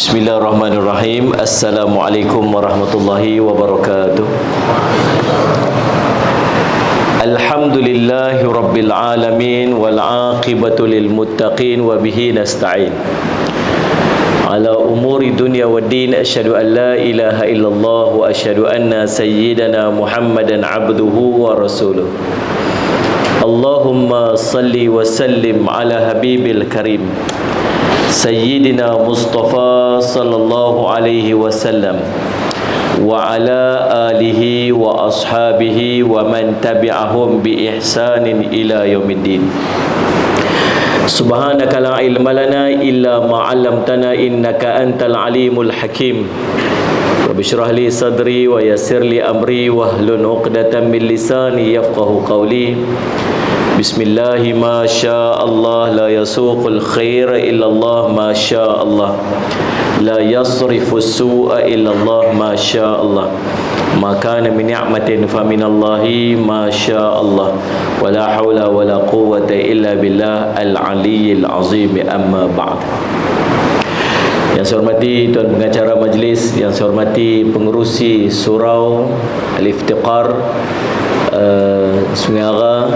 Bismillahirrahmanirrahim. Assalamualaikum warahmatullahi wabarakatuh. Alhamdulillahi rabbil alamin wal aqibatu lil muttaqin wa bihi nasta'in. Ala umuri dunya waddin, asyhadu an la ilaha illallah wa asyhadu anna sayyidana Muhammadan abduhu wa rasuluh. Allahumma salli wa sallim ala habibil karim Sayyidina Mustafa sallallahu alaihi wasallam wa ala alihi wa ashabihi wa man tabi'ahum bi ihsanin ila yaumiddin. Subhanaka la ilma lana illa ma 'allamtana innaka antal alimul hakim. Rabbi shrah li sadri wa yassir li amri wahlul 'uqdatam min lisani yafqahu qawli. Bismillahi ma syaa Allah la yasuqul khaira illa Allah ma syaa Allah la yasrifu su'a illa Allah ma syaa Allah ma kana min ni'matin fa min Allahi ma syaa Allah wa la hawla wa la quwwata illa billah al-aliyyil azim. Amma ba'd. Yang saya hormati tuan pengacara majlis, yang saya hormati pengerusi surau Al-Iftiqar Sungai Ara,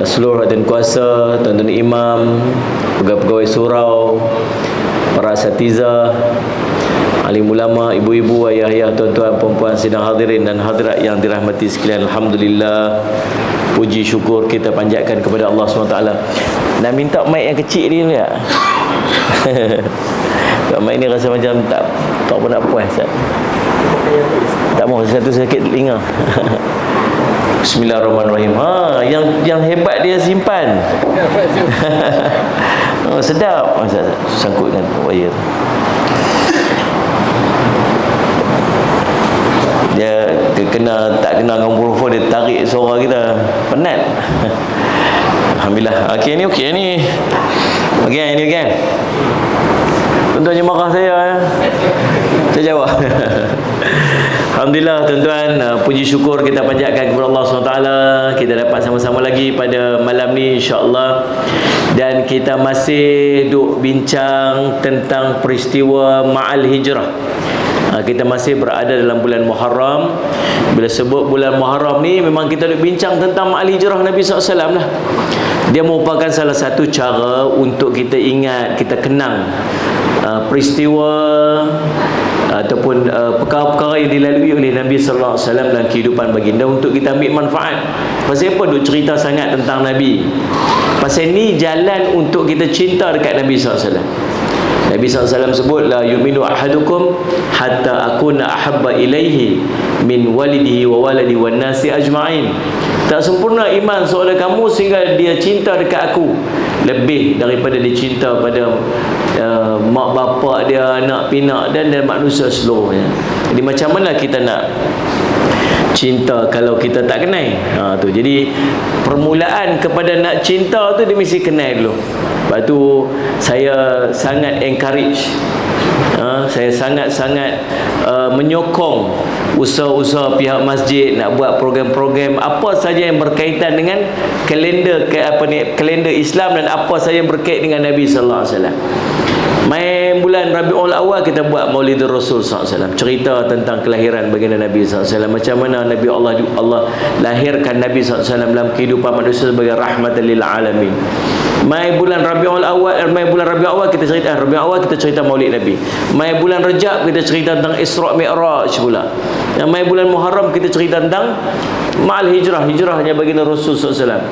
seluruh hadirin kuasa, tuan-tuan imam, pegawai-pegawai surau, para asatiza, alim ulama, ibu-ibu, ayah-ayah, tuan-tuan, puan-puan, sidang hadirin dan hadirat yang dirahmati sekalian. Alhamdulillah, puji syukur kita panjatkan kepada Allah SWT. Nak minta mic yang kecil ni tak? Mic ni rasa macam tak apa nak puas tak? Tak mau, satu sakit telinga. Bismillahirrahmanirrahim. Yang hebat dia simpan. Sedap. Sangkutkan wire. Dia tak kena dengan mikrofon, dia tarik suara kita. Penat. Alhamdulillah. Okey ni. Okey kan. Tuan-tuan jemaah saya. Saya jawab. Alhamdulillah tuan-tuan, puji syukur kita panjatkan kepada Allah SWT. Kita dapat sama-sama lagi pada malam ni insya-Allah, dan kita masih duk bincang tentang peristiwa Ma'al Hijrah. Kita masih berada dalam bulan Muharram. Bila sebut bulan Muharram ni, memang kita duk bincang tentang Ma'al Hijrah Nabi SAW lah. Dia merupakan salah satu cara untuk kita ingat, kita kenang peristiwa ataupun perkara-perkara yang dilalui oleh Nabi sallallahu alaihi wasallam dalam kehidupan baginda, untuk kita ambil manfaat. Pasal apa duk cerita sangat tentang Nabi? Pasal ni jalan untuk kita cinta dekat Nabi sallallahu alaihi wasallam. Nabi SAW sebut, la yu'minu ahadukum hatta akuna ahabba ilaihi min walidihi wa waladi wan nasi ajma'in. Tak sempurna iman seorang kamu sehingga dia cinta dekat aku lebih daripada dia cinta pada mak bapak dia, anak pinak dan manusia seluruhnya. Jadi macam mana kita nak cinta kalau kita tak kenal? Tu. Jadi permulaan kepada nak cinta tu dia mesti kenal dulu. Lepas tu saya sangat encourage, saya sangat-sangat menyokong usaha-usaha pihak masjid nak buat program-program apa saja yang berkaitan dengan kalender Islam dan apa saja yang berkait dengan Nabi sallallahu alaihi wasallam. Mai bulan Rabiul Awal kita buat Maulidur Rasul sallallahu alaihi wasallam, cerita tentang kelahiran baginda Nabi sallallahu alaihi wasallam, macam mana Nabi Allah lahirkan Nabi sallallahu alaihi wasallam dalam kehidupan manusia sebagai rahmatan lil alamin. Mai bulan Rabiul Awal kita cerita Maulid Nabi. Mai bulan Rajab kita cerita tentang Isra Mi'raj pula. Yang mai bulan Muharram kita cerita tentang Ma'al hijrahnya baginda Rasul sallallahu alaihi wasallam.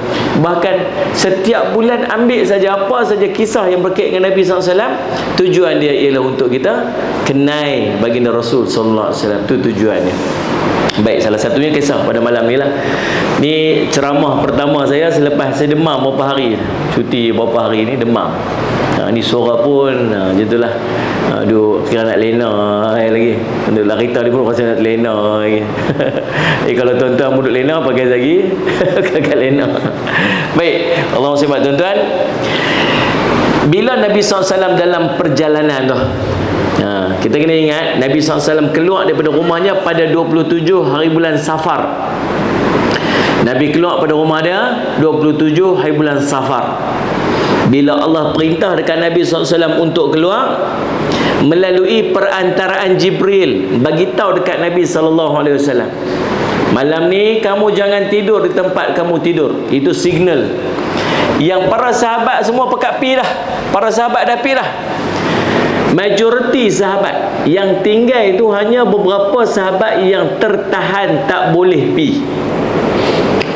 Bahkan setiap bulan ambil saja apa saja kisah yang berkait dengan Nabi sallallahu alaihi wasallam, tujuan dia ialah untuk kita kenal baginda Rasul sallallahu alaihi wasallam. Itu tujuannya. Baik, salah satunya kisah pada malam ni lah. Ni ceramah pertama saya selepas saya demam beberapa hari. Cuti beberapa hari ni demam. Ni suara pun macam tu lah. Aduh, kira nak lena lagi. Untuk Larita dia pun rasa nak lena lagi. Kalau tuan-tuan duduk lena, pakai lagi kakak lena. Baik, Allahumma salli tuan-tuan. Bila Nabi SAW dalam perjalanan tu, kita kena ingat Nabi SAW keluar daripada rumahnya pada 27 hari bulan Safar. Nabi keluar pada rumah dia 27 hari bulan Safar. Bila Allah perintah dekat Nabi SAW untuk keluar, melalui perantaraan Jibril bagi tahu dekat Nabi SAW, malam ni kamu jangan tidur di tempat kamu tidur. Itu signal. Yang para sahabat semua pekat pi dah. Para sahabat dah pi dah. Majoriti sahabat. Yang tinggal itu hanya beberapa sahabat yang tertahan tak boleh pi.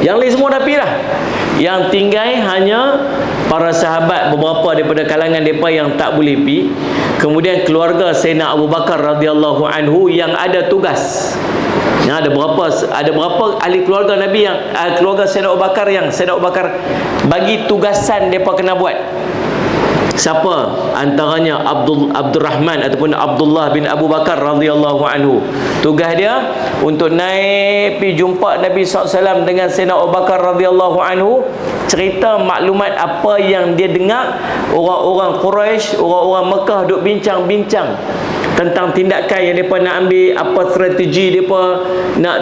Yang lain semua dah pi dah. Yang tinggal hanya para sahabat, beberapa daripada kalangan mereka yang tak boleh pi. Kemudian keluarga Sayyidina Abu Bakar radhiyallahu anhu yang ada tugas. Ada berapa ahli keluarga Nabi yang keluarga Sayyidina Abu Bakar yang Sayyidina Abu Bakar bagi tugasan mereka kena buat. Siapa? Antaranya Abdurrahman ataupun Abdullah bin Abu Bakar radhiyallahu anhu. Tugas dia untuk naik pergi jumpa Nabi SAW dengan Sayyidina Abu Bakar radhiyallahu anhu, cerita maklumat apa yang dia dengar orang-orang Quraisy, orang-orang Mekah duk bincang-bincang tentang tindakan yang mereka nak ambil, apa strategi mereka nak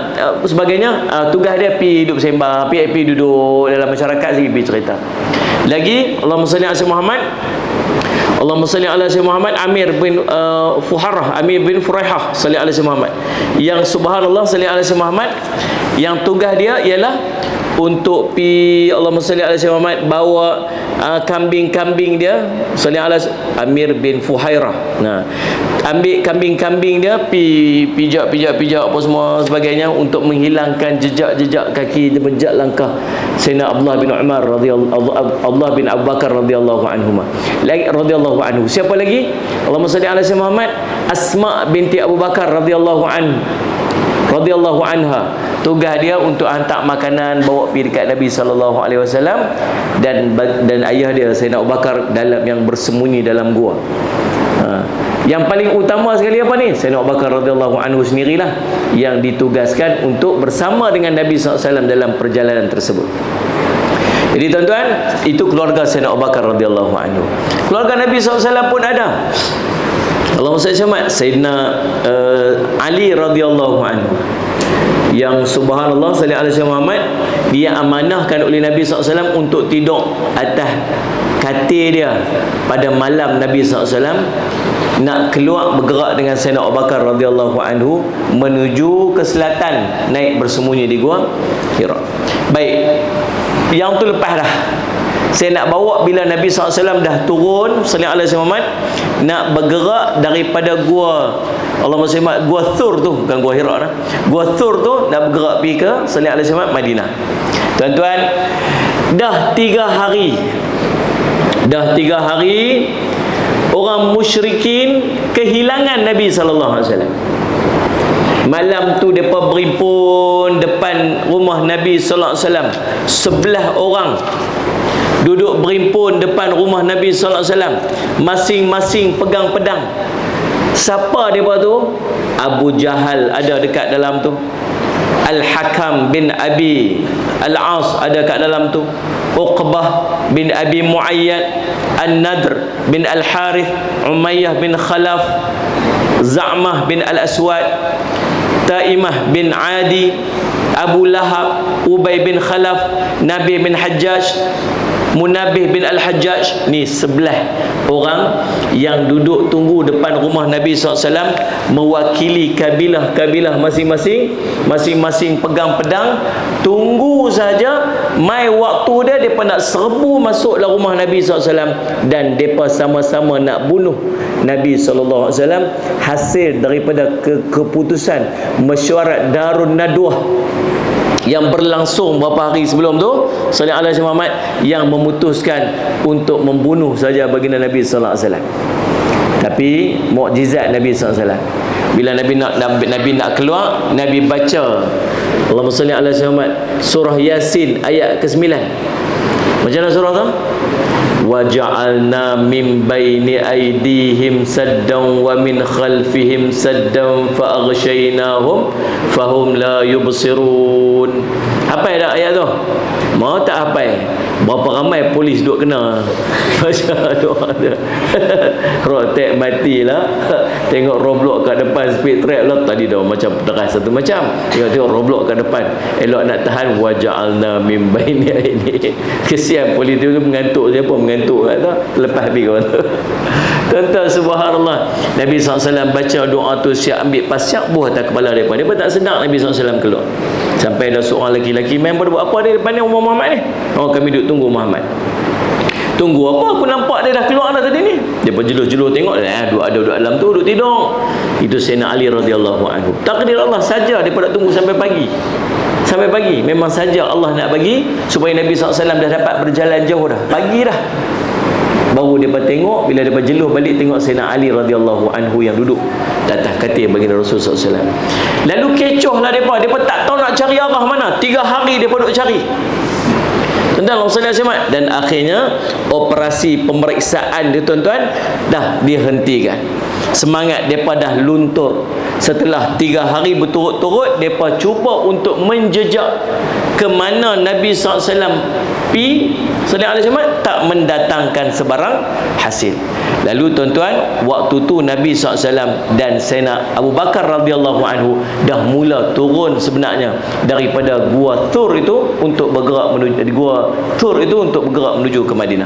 sebagainya. Tugas dia pergi duduk bersembah, pergi duduk dalam masyarakat sikit, pergi cerita. Lagi Allahumma salli ala Muhammad, Allahumma salli ala Muhammad, Amir bin Fuharah, Amir bin Furaihah, salli ala Muhammad, yang subhanallah salli ala Muhammad, yang tugas dia ialah untuk pi Allahumma salli ala Muhammad bawa kambing-kambing dia, salli ala Amir bin Fuhairah. Nah, ambil kambing-kambing dia pijak apa semua sebagainya untuk menghilangkan jejak-jejak kaki, jejak langkah Sayyidina Abdullah bin Umar radhiyallahu, Abdullah bin Abu Bakar radhiyallahu anhuma. Lagi radhiyallahu anhu. Siapa lagi? Allahumma salli ala Muhammad, Asma binti Abu Bakar radhiyallahu anha. Tugas dia untuk hantar makanan, bawa pergi dekat Nabi SAW, dan ayah dia Sayyidina Abu Bakar yang bersembunyi dalam gua. Yang paling utama sekali apa ni? Sayyidina Abu Bakar radhiyallahu anhu sendirilah yang ditugaskan untuk bersama dengan Nabi SAW dalam perjalanan tersebut. Jadi tuan-tuan, itu keluarga Sayyidina Abu Bakar radhiyallahu anhu. Keluarga Nabi SAW pun ada. Allahumma salli ala Sayyidina Ali radhiyallahu anhu, yang subhanallah salli ala Muhammad, dia amanahkan oleh Nabi SAW untuk tidur atas katil dia pada malam Nabi SAW nak keluar bergerak dengan Sayyidina Abu Bakar radhiyallahu anhu menuju ke selatan, naik bersembunyi di gua Hira. Baik, yang tu lepas dah. Saya nak bawa bila Nabi SAW dah turun sallallahu alaihi wasallam, nak bergerak daripada gua Allahumma salli ala gua Thur tu, bukan gua Hira dah. Gua Thur tu nak bergerak pergi ke sallallahu alaihi wasallam Madinah. Tuan-tuan, dah 3 hari. Dah 3 hari orang musyrikin kehilangan Nabi sallallahu alaihi wasallam. Malam tu depa berimpun depan rumah Nabi sallallahu alaihi wasallam. 11 orang duduk berimpun depan rumah Nabi sallallahu alaihi wasallam, masing-masing pegang pedang. Siapa depa tu? Abu Jahal ada dekat dalam tu. Al-Hakam bin Abi Al-As ada kat dalam tu. Uqbah bin Abi Muayyad, An-Nadr bin Al-Harith, Umayyah bin Khalaf, Za'mah bin Al-Aswad, Taimah bin Adi, Abu Lahab, Ubay bin Khalaf, Nabi bin Hajjaj, Munabih bin Al-Hajjaj. Ni 11 orang yang duduk tunggu depan rumah Nabi SAW, mewakili kabilah-kabilah masing-masing, masing-masing pegang pedang, tunggu saja mai waktu dia depa nak serbu masuk dalam rumah Nabi SAW, dan depa sama-sama nak bunuh Nabi SAW. Hasil daripada keputusan mesyuarat Darun Nadwah yang berlangsung beberapa hari sebelum tu, sallallahu alaihi Muhammad, yang memutuskan untuk membunuh saja baginda Nabi sallallahu alaihi wasallam. Tapi mukjizat Nabi sallallahu alaihi wasallam, bila Nabi nak keluar, Nabi baca Allahumma salli ala Muhammad surah Yasin ayat ke-9. Macam mana surah tu? Wa ja'alna min baini aydihim saddan wa min khalfihim saddan fa aghshaynahum fahum la yubsirun. Apa ayat tu? Mau tak apa? Berapa ramai polis duk kena baca doa tu. Rotek matilah. Tengok Roblox kat depan speed trap lah, tadi dah macam teras satu macam. Tengok Roblox kat depan, elok nak tahan, waja'alna min baini aini. Kesian polis tu mengantuk, siapa mengantuk kat tu, lepas habis kawan tu. Tuan-tuan, subhanallah, Nabi SAW baca doa tu siap ambil pasyak buah atas kepala mereka. Mereka tak sedar Nabi SAW keluar. Sampai ada seorang lelaki main pada buat apa dia depan ni Umar Muhammad ni? Oh, kami duduk tunggu Muhammad. Tunggu apa? Aku nampak dia dah keluar dah tadi ni. Dia berjeluh-jeluh tengok, duduk ada duduk dalam tu, duduk tidur. Itu Sayyidina Ali radhiyallahu anhu. Takdir Allah saja dia pada tunggu sampai pagi. Sampai pagi. Memang saja Allah nak bagi supaya Nabi SAW dah dapat berjalan jauh dah. Pagi dah. Baru dia tengok, bila dia berjeluh balik tengok Sayyidina Ali radhiyallahu anhu yang duduk di atas katil baginda Rasulullah SAW. Lalu kecohlah mereka. Mereka tak tahu nak cari arah mana. 3 hari mereka duduk cari. Tuan-tuan, dan akhirnya operasi pemeriksaan dia tuan-tuan dah dihentikan. Semangat mereka dah luntur. Setelah 3 hari berturut-turut mereka cuba untuk menjejak ke mana Nabi SAW pi, tak mendatangkan sebarang hasil. Lalu tuan-tuan, waktu tu Nabi SAW dan Sayyidina Abu Bakar radhiyallahu anhu dah mula turun sebenarnya daripada gua Thur itu untuk bergerak menuju ke Madinah.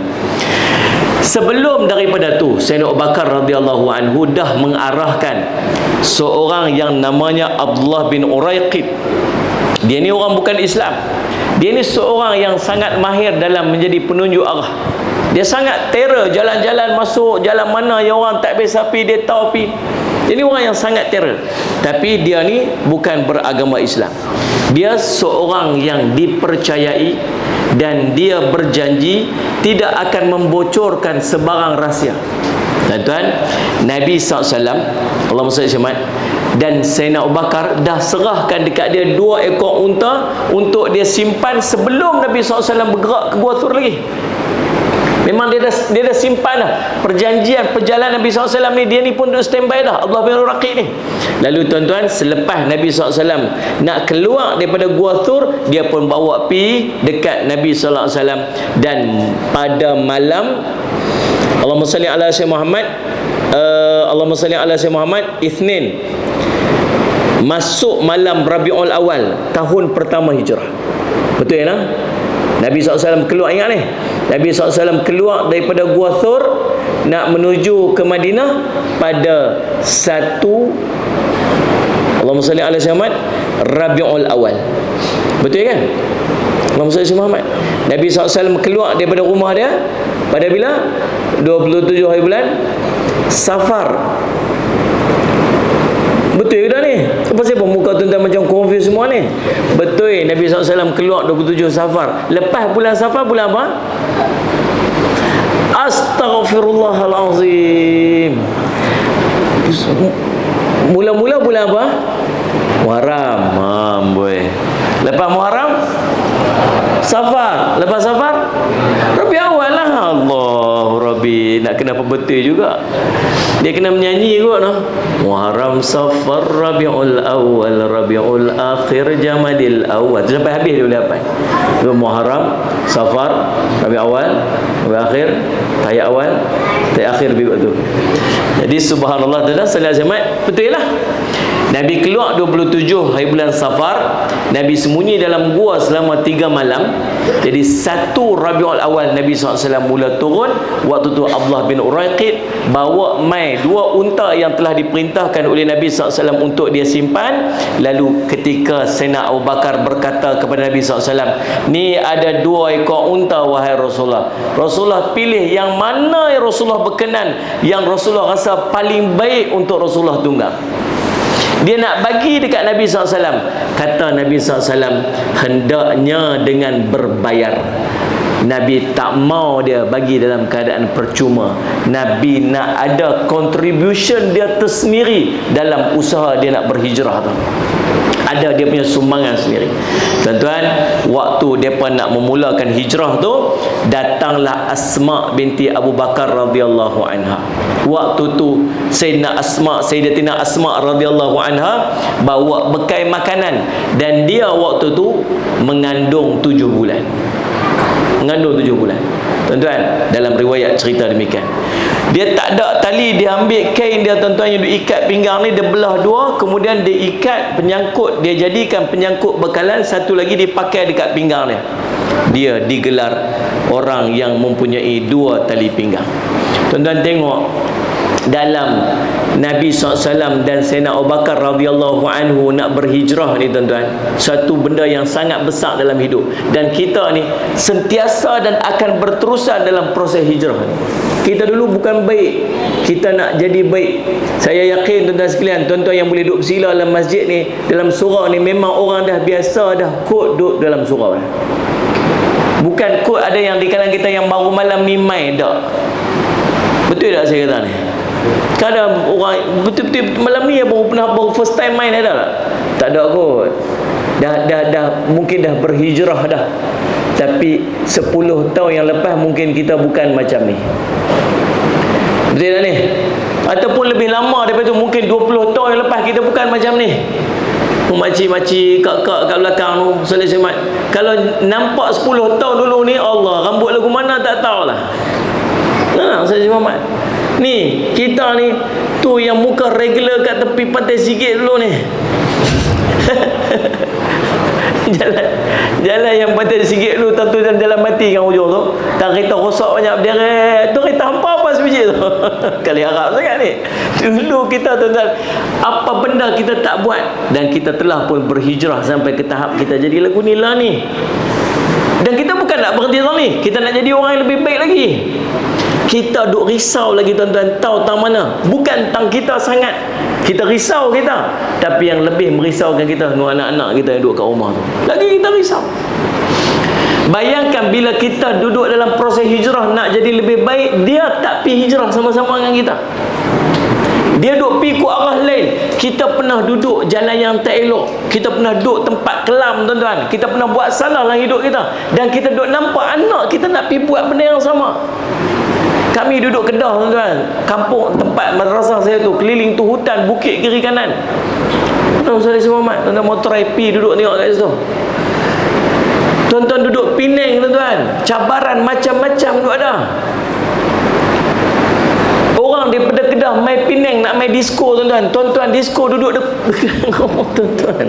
Sebelum daripada tu, Sayyidina Abu Bakar radhiyallahu anhu dah mengarahkan seorang yang namanya Abdullah bin Uraiqid. Dia ni orang bukan Islam. Dia ni seorang yang sangat mahir dalam menjadi penunjuk arah. Dia sangat terror, jalan-jalan masuk jalan mana yang orang tak biasa pi, dia tahu pi. Dia ni orang yang sangat terror. Tapi dia ni bukan beragama Islam. Dia seorang yang dipercayai dan dia berjanji tidak akan membocorkan sebarang rahsia. Tuan-tuan, Nabi SAW, Allahumma salli alaihi, dan Sayyidina Abu Bakar dah serahkan dekat dia 2 ekor unta untuk dia simpan sebelum Nabi SAW bergerak ke Gua Thur lagi. Memang dia dah simpan dah perjanjian perjalanan Nabi SAW ni. Dia ni pun duduk standby dah, Abdullah bin Uraiqid ni. Lalu tuan-tuan, selepas Nabi SAW nak keluar daripada Gua Thur, dia pun bawa pi dekat Nabi SAW. Dan pada malam, Allahumma salli ala Sayyidina Muhammad, Allahumma salli ala Sayyidina Muhammad, Ithnin, masuk malam Rabiul Awal tahun pertama hijrah. Betul ya? Nabi SAW keluar, ingat ni, Nabi SAW keluar daripada Gua Thur nak menuju ke Madinah pada 1, Allahumma salli ala Sayyidina Muhammad, Rabiul Awal. Betul kan? Allahumma salli ala Muhammad. Nabi SAW keluar daripada rumah dia pada bila? 27 hari bulan Safar. Betul ke dah ni? Apa sebab muka tuan-tuan macam confused semua ni? Betul, Nabi SAW keluar 27 Safar. Lepas bulan Safar, bulan apa? Astaghfirullahalazim. Mula-mula bulan apa? Muharram. Amboi. Lepas Muharram, Safar. Lepas Safar, Rabiul Awal lah. Allah Rabbi, nak kena apa betul juga. Dia kena menyanyi kot noh. Muharram, Safar, Rabiul Awal, Rabiul Akhir, Jamadil Awal. Sampai habis dia boleh hafal. Muharram, Safar, Rabiul Awal, Rabiul Akhir, Tayyib Awal, Tayyib Akhir lebih waktu. Jadi subhanallah, tuan-tuan sekalian jemaat, betul lah. Nabi keluar 27 hari bulan Safar. Nabi sembunyi dalam gua selama 3 malam. Jadi 1 Rabiul Awal Nabi SAW mula turun. Waktu tu Abdullah bin Uraiqid bawa mai 2 unta yang telah diperintahkan oleh Nabi SAW untuk dia simpan. Lalu ketika Sayyidina Abu Bakar berkata kepada Nabi SAW, ni ada 2 ekor unta wahai Rasulullah. Rasulullah pilih yang mana yang Rasulullah berkenan, yang Rasulullah rasa paling baik untuk Rasulullah tunggang. Dia nak bagi dekat Nabi SAW. Kata Nabi SAW, hendaknya dengan berbayar. Nabi tak mau dia bagi dalam keadaan percuma. Nabi nak ada contribution dia tersendiri dalam usaha dia nak berhijrah tu. Ada dia punya sumbangan sendiri. Tuan-tuan, waktu mereka nak memulakan hijrah tu, datanglah Asma binti Abu Bakar radhiyallahu anha. Waktu tu Sayyidatina Asma radhiyallahu anha bawa bekal makanan, dan dia waktu tu mengandung 7 bulan. Mengandung 7 bulan. Tuan-tuan, dalam riwayat cerita demikian. Dia tak ada tali, dia ambil kain dia tuan-tuan yang diikat pinggang ni, dia belah dua, kemudian dia ikat penyangkut, dia jadikan penyangkut bekalan, satu lagi dipakai dekat pinggang dia. Dia digelar orang yang mempunyai 2 tali pinggang. Tuan-tuan tengok dalam Nabi SAW dan Sayyidina Abu Bakar radhiyallahu anhu nak berhijrah ni tuan-tuan, satu benda yang sangat besar dalam hidup, dan kita ni sentiasa dan akan berterusan dalam proses hijrah ni. Kita dulu bukan baik, kita nak jadi baik. Saya yakin tuan-tuan sekalian, tuan-tuan yang boleh duduk bersila dalam masjid ni, dalam surau ni, memang orang dah biasa dah kot duduk dalam surau ni. Bukan kot ada yang di kalangan kita yang baru malam ni main tak. Betul tak saya kata ni? Kadang orang betul-betul malam ni baru first time main ada tak? Tak ada kot. Dah mungkin dah berhijrah dah. Tapi 10 tahun yang lepas mungkin kita bukan macam ni. Betul tak ni? Ataupun lebih lama daripada tu, mungkin 20 tahun yang lepas kita bukan macam ni. Makcik-makcik, kak-kak kat belakang tu solat Jumaat, kalau nampak 10 tahun dulu ni, Allah, rambut lagu mana tak tahulah. Solat Jumaat ni, kita ni tu yang muka regular kat tepi pantai sikit dulu ni. Jalan yang pantai sikit dulu, tentu jalan mati kan ujung tu. Tak kereta rosak banyak berderet. Tu kereta hampa apa sebiji tu. Kali harap sangat ni. Dulu kita tuan-tuan, apa benda kita tak buat, dan kita telah pun berhijrah sampai ke tahap kita jadi lagu nila ni. Dan kita bukan nak berhenti ni, kita nak jadi orang yang lebih baik lagi. Kita duk risau lagi tuan-tuan, tahu tang mana? Bukan tang kita sangat. Kita risau kita, tapi yang lebih merisaukan kita nu anak-anak kita yang duduk kat rumah tu. Lagi kita risau. Bayangkan bila kita duduk dalam proses hijrah nak jadi lebih baik, dia tak pi hijrah sama-sama dengan kita. Dia duduk pi ke arah lain. Kita pernah duduk jalan yang tak elok. Kita pernah duduk tempat kelam tuan-tuan. Kita pernah buat salah dalam hidup kita. Dan kita duduk nampak anak kita nak pi buat benda yang sama. Kami duduk Kedah tuan-tuan, kampung tempat madrasah saya tu, keliling tu hutan, bukit kiri kanan. Tuan-tuan semua mat, tuan-tuan motor IP duduk tengok kat situ. Tuan-tuan duduk Penang tuan-tuan, cabaran macam-macam tu ada. Orang daripada Kedah main Penang nak main disco tuan-tuan. Tuan-tuan disco duduk dekat tuan-tuan.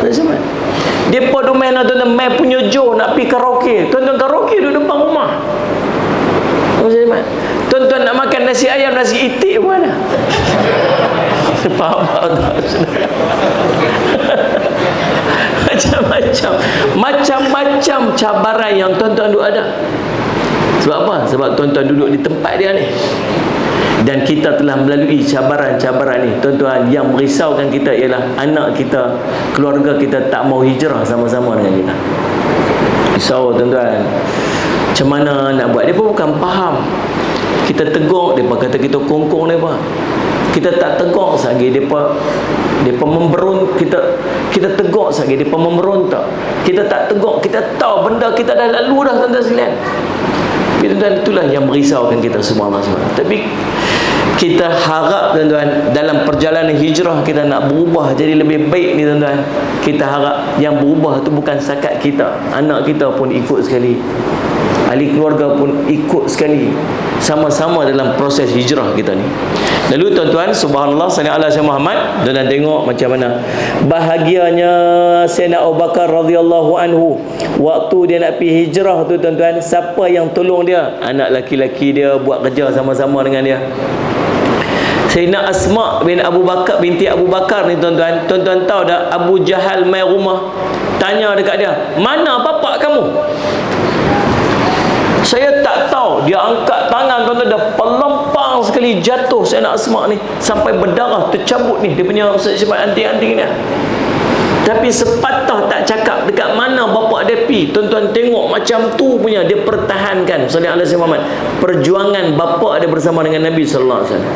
Macam mana? Depa tu main tuan-tuan, main punya jo nak pergi karaoke. Tuan-tuan karaoke duduk depan rumah. Tuan-tuan nak makan nasi ayam, nasi itik pun ada. Faham tak? Macam-macam cabaran yang tuan-tuan duduk ada. Sebab apa? Sebab tuan-tuan duduk di tempat dia ni. Dan kita telah melalui cabaran-cabaran ni. Tuan-tuan, yang merisaukan kita ialah anak kita, keluarga kita tak mau hijrah sama-sama dengan kita. Risau tuan-tuan. Macam mana nak buat? Dia pun bukan faham. Kita tegur, dia kata kita kongkong dia apa. Kita tak tegur lagi, dia memberontak. Kita tegur lagi, dia memberontak. Kita tak tegur, kita tahu benda kita dah lalu dah tuan-tuan sekalian. Tuan-tuan, itulah yang merisaukan kita semua masing-masing. Tapi kita harap tuan-tuan, dalam perjalanan hijrah kita nak berubah jadi lebih baik ni tuan-tuan, kita harap yang berubah tu bukan sakat kita, anak kita pun ikut sekali, ahli keluarga pun ikut sekali, sama-sama dalam proses hijrah kita ni. Lalu tuan-tuan, subhanallah, sallallahu alaihi wasallam Muhammad, tuan-tuan tengok macam mana bahagianya Sayyidina Abu Bakar radhiyallahu anhu waktu dia nak pergi hijrah tu tuan-tuan. Siapa yang tolong dia? Anak laki-laki dia buat kerja sama-sama dengan dia. Sayyidina Asma binti Abu Bakar ni tuan-tuan, tuan-tuan tahu dah, Abu Jahal mai rumah tanya dekat dia, mana bapak kamu? Saya tak tahu. Dia angkat tangan tuan-tuan, dah pelempang sekali jatuh Sayyidina Asma ni sampai berdarah, tercabut ni dia punya anting-anting dia. Tapi sepatah tak cakap dekat mana bapak dia pi. Tuan-tuan tengok macam tu punya dia pertahankan sallallahu alaihi wasallam perjuangan bapak dia bersama dengan Nabi sallallahu alaihi wasallam.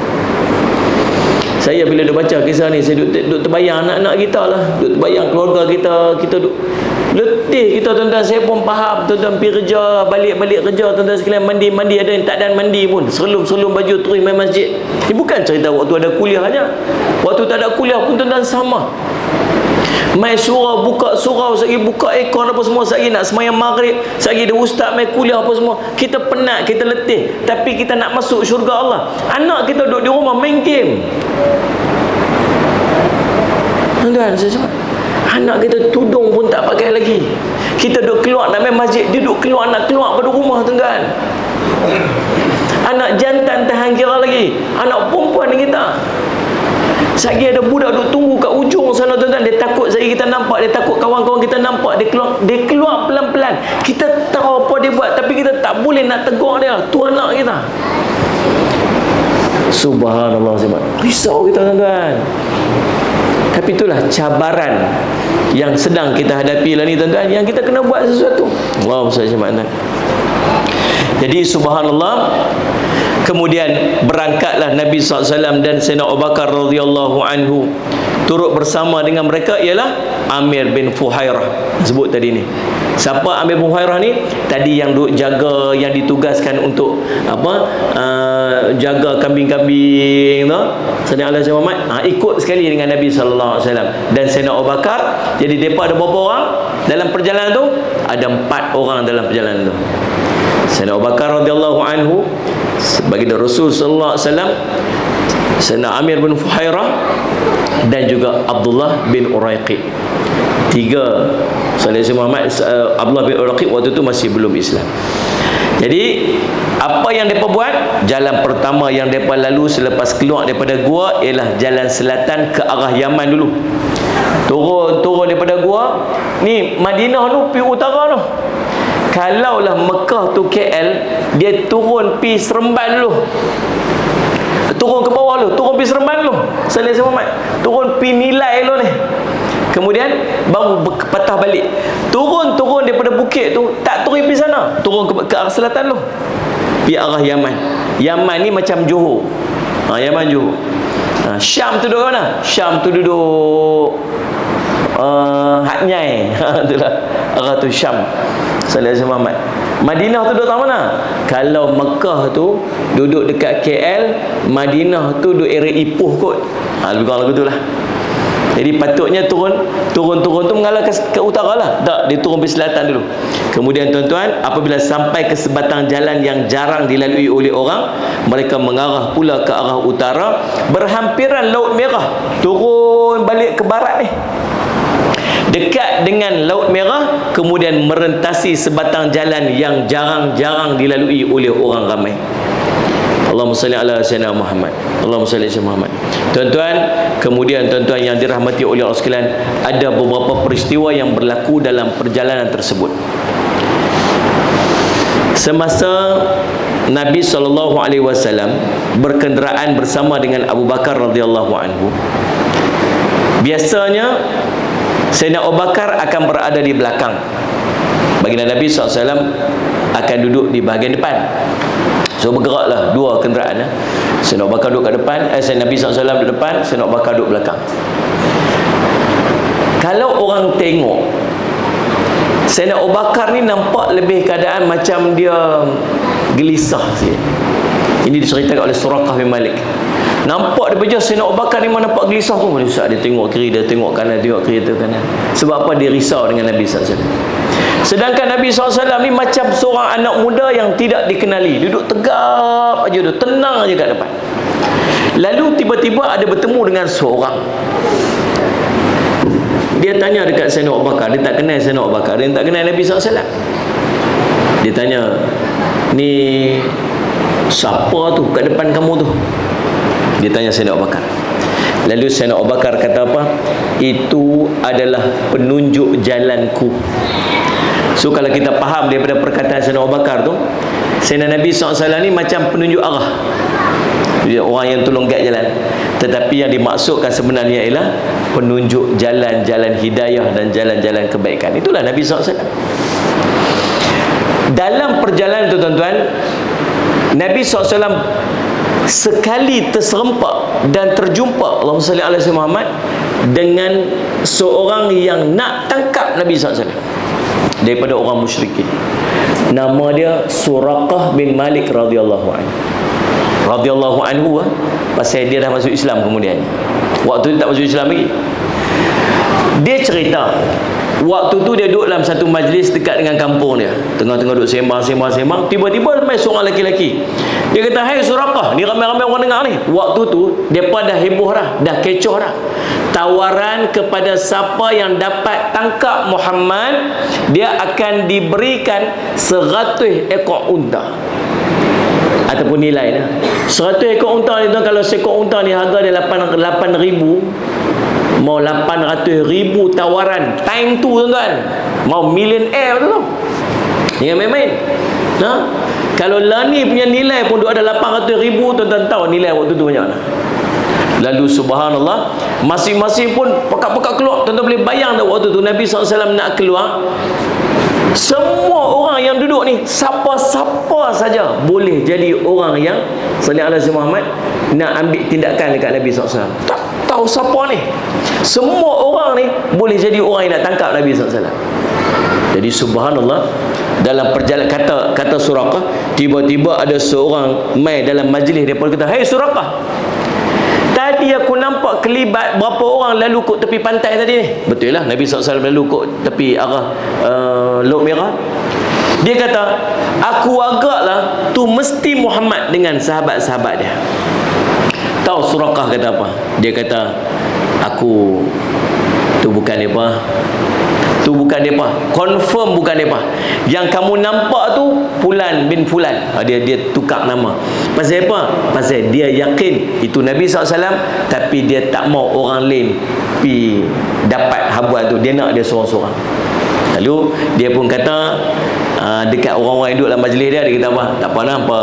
Saya bila duk baca kisah ni, saya duk terbayang anak-anak kita lah, duk terbayang keluarga kita, kita duk letih kita tuan-tuan. Saya pun faham tuan-tuan pergi kerja, balik kerja tuan-tuan sekalian, mandi ada yang tak ada mandi pun, selum baju terus main masjid. Ini bukan cerita waktu ada kuliah aja. Waktu tak ada kuliah pun tuan-tuan sama. Mai surau, buka surau, sagi buka aircon apa semua, sagi nak semayang maghrib, sagi ada ustaz mai kuliah apa semua. Kita penat, kita letih, tapi kita nak masuk syurga Allah. Anak kita duduk di rumah main game. Tuan-tuan, saya cakap, anak kita tudung pun tak pakai lagi. Kita duduk keluar nak main masjid, dia duduk keluar nak keluar pada rumah, tuan-tuan. Anak jantan tahan kira lagi, anak perempuan ni kita. Sagi ada budak duduk tunggu kat ujung sana, tuan-tuan. Dia takut sagi kita nampak, dia takut kawan-kawan kita nampak, dia keluar pelan-pelan. Kita tahu apa dia buat, tapi kita tak boleh nak tegur dia. Tu anak kita. Subhanallah, risau kita, tuan-tuan. Tapi itulah cabaran yang sedang kita hadapi lah ni, tuan-tuan, yang kita kena buat sesuatu. Wow, saya macam mana. Jadi subhanallah, kemudian berangkatlah Nabi SAW dan Sayyidina Abu Bakar radhiyallahu anhu. Turut bersama dengan mereka ialah Amir bin Fuhairah, sebut tadi ni. Siapa Amir bin Fuhairah ni? Tadi yang duk jaga, yang ditugaskan untuk jaga kambing-kambing tu. Sayyidina Ali bin Muhammad ikut sekali dengan Nabi sallallahu alaihi wasallam dan Sayyidina Abu Bakar. Jadi depa ada berapa orang dalam perjalanan tu? Ada 4 orang dalam perjalanan tu. Sayyidina Abu Bakar radhiyallahu anhu bagi Rasul sallallahu alaihi wasallam, Sayyidina Amir bin Fuhairah dan juga Abdullah bin Uraiqi. 3 Sayyidina Muhammad, Abdullah bin Uraiqi waktu tu masih belum Islam. Jadi apa yang mereka buat? Jalan pertama yang mereka lalu selepas keluar daripada gua ialah jalan selatan ke arah Yaman dulu. Turun daripada gua ni, Madinah tu pi utara tu. Kalaulah Mekah tu KL, dia turun pi Seremban dulu. Turun ke bawah dulu, turun pi Seremban dulu. Sayyidina Muhammad turun pi Nilai dulu ni. Kemudian baru patah balik. Turun daripada bukit tu, tak turun pi sana, turun ke arah selatan dulu. Pi arah Yaman. Yaman ni macam Johor. Yaman Johor. Syam tu duduk mana? Syam tu duduk Hatnyai. Itulah arah tu Syam. Sayyidina Muhammad. Madinah tu duduk mana? Kalau Mekah tu duduk dekat KL, Madinah tu duduk area Ipoh kot. Lebih kurang lagu tu lah. Jadi patutnya turun tu mengalah ke utara lah. Tak, dia turun pergi selatan dulu. Kemudian tuan-tuan, apabila sampai ke sebatang jalan yang jarang dilalui oleh orang, mereka mengarah pula ke arah utara, berhampiran Laut Merah. Turun balik ke barat ni, dekat dengan Laut Merah, kemudian merentasi sebatang jalan yang jarang-jarang dilalui oleh orang ramai. Allahumma salli ala sayyidina Muhammad. Allahumma salli ala Muhammad. Tuan-tuan, kemudian tuan-tuan yang dirahmati oleh Allah sekalian, ada beberapa peristiwa yang berlaku dalam perjalanan tersebut. Semasa Nabi SAW berkenderaan bersama dengan Abu Bakar radhiyallahu anhu, biasanya Sayyidina Abu Bakar akan berada di belakang. Baginda Nabi SAW akan duduk di bahagian depan. So bergeraklah 2 kenderaan. Sayyidina Abu Bakar duduk kat depan, Sayyidina Nabi SAW duduk depan, Sayyidina Abu Bakar duduk belakang. Kalau orang tengok, Sayyidina Abu Bakar ni nampak lebih keadaan macam dia gelisah sikit. Ini diceritakan oleh Suraqah bin Malik. Nampak daripada Sayyidina Abu Bakar ni mana nampak gelisah pun. Dia tengok kiri, dia tengok kanan, tengok kiri, tengok kanan. Sebab apa? Dia risau dengan Nabi SAW. Sedangkan Nabi SAW ni macam seorang anak muda yang tidak dikenali. Duduk tegap aja, duduk tenang aja kat depan. Lalu tiba-tiba ada bertemu dengan seorang. Dia tanya dekat Sayyidina Abu Bakar. Dia tak kenal Sayyidina Abu Bakar, dia tak kenal Nabi SAW. Dia tanya, ni siapa tu kat depan kamu tu? Dia tanya Sayyidina Abu Bakar. Lalu Sayyidina Abu Bakar kata apa? Itu adalah penunjuk jalanku. So kalau kita faham daripada perkataan Sayyidina Abu Bakar tu, Sayyidina Nabi SAW ni macam penunjuk arah, orang yang tolong guide jalan. Tetapi yang dimaksudkan sebenarnya ialah penunjuk jalan-jalan hidayah dan jalan-jalan kebaikan. Itulah Nabi SAW. Dalam perjalanan tu tuan-tuan, Nabi SAW sekali terserempak dan terjumpa, Allahumma salli ala sayyidina Muhammad, dengan seorang yang nak tangkap Nabi SAW daripada orang musyrikin. Nama dia Suraqah bin Malik radhiyallahu anhu. Radhiyallahu anhu pasal dia dah masuk Islam kemudian. Waktu dia tak masuk Islam lagi. Dia cerita waktu tu dia duduk dalam satu majlis dekat dengan kampung dia. Tengah-tengah duduk sembang, tiba-tiba mai seorang lelaki. Dia kata, "Hai Suraqah, ni ramai-ramai orang dengar ni." Waktu tu depa dah heboh dah kecoh dah. Tawaran kepada siapa yang dapat tangkap Muhammad, dia akan diberikan 100 ekor unta. Ataupun nilai dah. 100 ekor unta ni tuan, kalau seekor unta ni harga dia 8,000. Mau 800,000 tawaran time tu tuan-tuan. Mau millionaire tu. Jangan main-main. Kalau lah ni punya nilai pun ada 800,000, tuan-tuan tahu nilai waktu tu banyak mana. Lalu subhanallah, masing-masing pun pekat-pekat keluar. Tuan-tuan boleh bayang tak waktu tu Nabi SAW nak keluar, semua orang yang duduk ni, siapa-siapa saja boleh jadi orang yang sallallahu alaihi Muhammad nak ambil tindakan dekat Nabi SAW. Tak tahu siapa ni. Semua orang ni boleh jadi orang yang nak tangkap Nabi SAW. Jadi subhanallah, dalam perjalanan kata Suraqah, tiba-tiba ada seorang mai dalam majlis dia pun kata, "Hai Suraqah, tadi aku nampak kelibat berapa orang lalu kat tepi pantai tadi ni." Betul lah, Nabi SAW lalu kat tepi arah Laut Merah. Dia kata, "Aku agaklah tu mesti Muhammad dengan sahabat-sahabat dia." Tahu Suraqah kata apa? Dia kata, "Aku tu bukan mereka. Tu bukan mereka. Confirm bukan mereka. Yang kamu nampak tu Fulan bin Fulan." Dia tukar nama. Pasal apa? Pasal dia yakin itu Nabi SAW, tapi dia tak mau orang lain pi dapat habuat tu. Dia nak dia seorang-seorang. Lalu dia pun kata dekat orang-orang yang duduk dalam majlis dia kata apa? "Tak apa nak apa,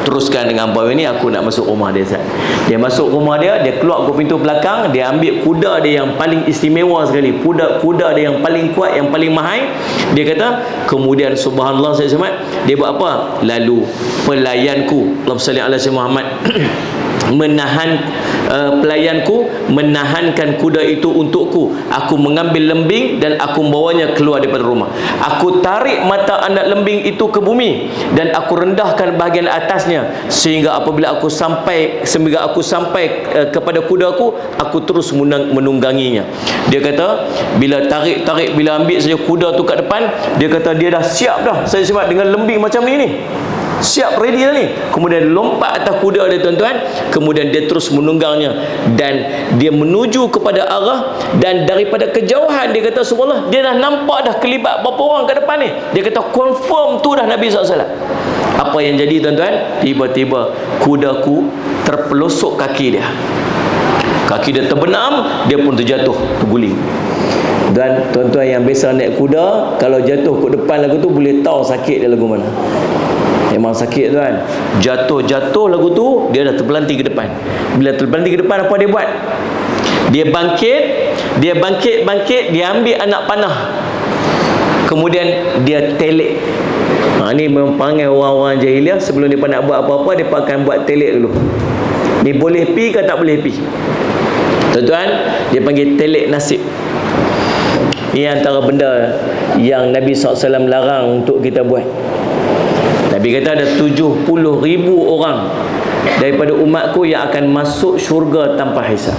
teruskan dengan apa ini, aku nak masuk rumah dia." Dia masuk rumah dia keluar ke pintu belakang, dia ambil kuda dia yang paling istimewa sekali, kuda dia yang paling kuat, yang paling mahal. Dia kata, kemudian subhanallah saya semat, dia buat apa? Lalu pelayanku, Allahumma salli ala sayyidina Muhammad, pelayanku menahankan kuda itu untukku. Aku mengambil lembing dan aku membawanya keluar daripada rumah. Aku tarik mata anak lembing itu ke bumi dan aku rendahkan bahagian atasnya sehingga apabila aku sampai kepada kudaku, aku terus menungganginya. Dia kata bila tarik, bila ambil saja kuda tu kat depan, dia kata dia dah siap dah. Saya sebab dengan lembing macam ni siap, ready dah ni. Kemudian lompat atas kuda dia tuan-tuan, kemudian dia terus menunggangnya dan dia menuju kepada arah, dan daripada kejauhan dia kata subhanallah, dia dah nampak dah kelibat berapa orang kat depan ni. Dia kata confirm tu dah Nabi SAW. Apa yang jadi tuan-tuan? Tiba-tiba kudaku terpelosok kaki dia. Kaki dia terbenam, dia pun terjatuh, terguling. Dan tuan-tuan yang biasa naik kuda, kalau jatuh ke depan lagu tu boleh tahu sakit dia lagu mana. Memang sakit tuan. Jatuh lagu tu, dia dah terpelanting ke depan. Bila terpelanting ke depan, apa dia buat? Dia bangkit, dia ambil anak panah, kemudian dia telik. Ni memang panggil orang-orang jahiliah, sebelum dia nak buat apa-apa, dia akan buat telik dulu. Ni boleh pi ke tak boleh pi? Tuan-tuan, dia panggil telik nasib. Ini antara benda yang Nabi SAW larang untuk kita buat. Nabi kata ada 70,000 orang daripada umatku yang akan masuk syurga tanpa hisab.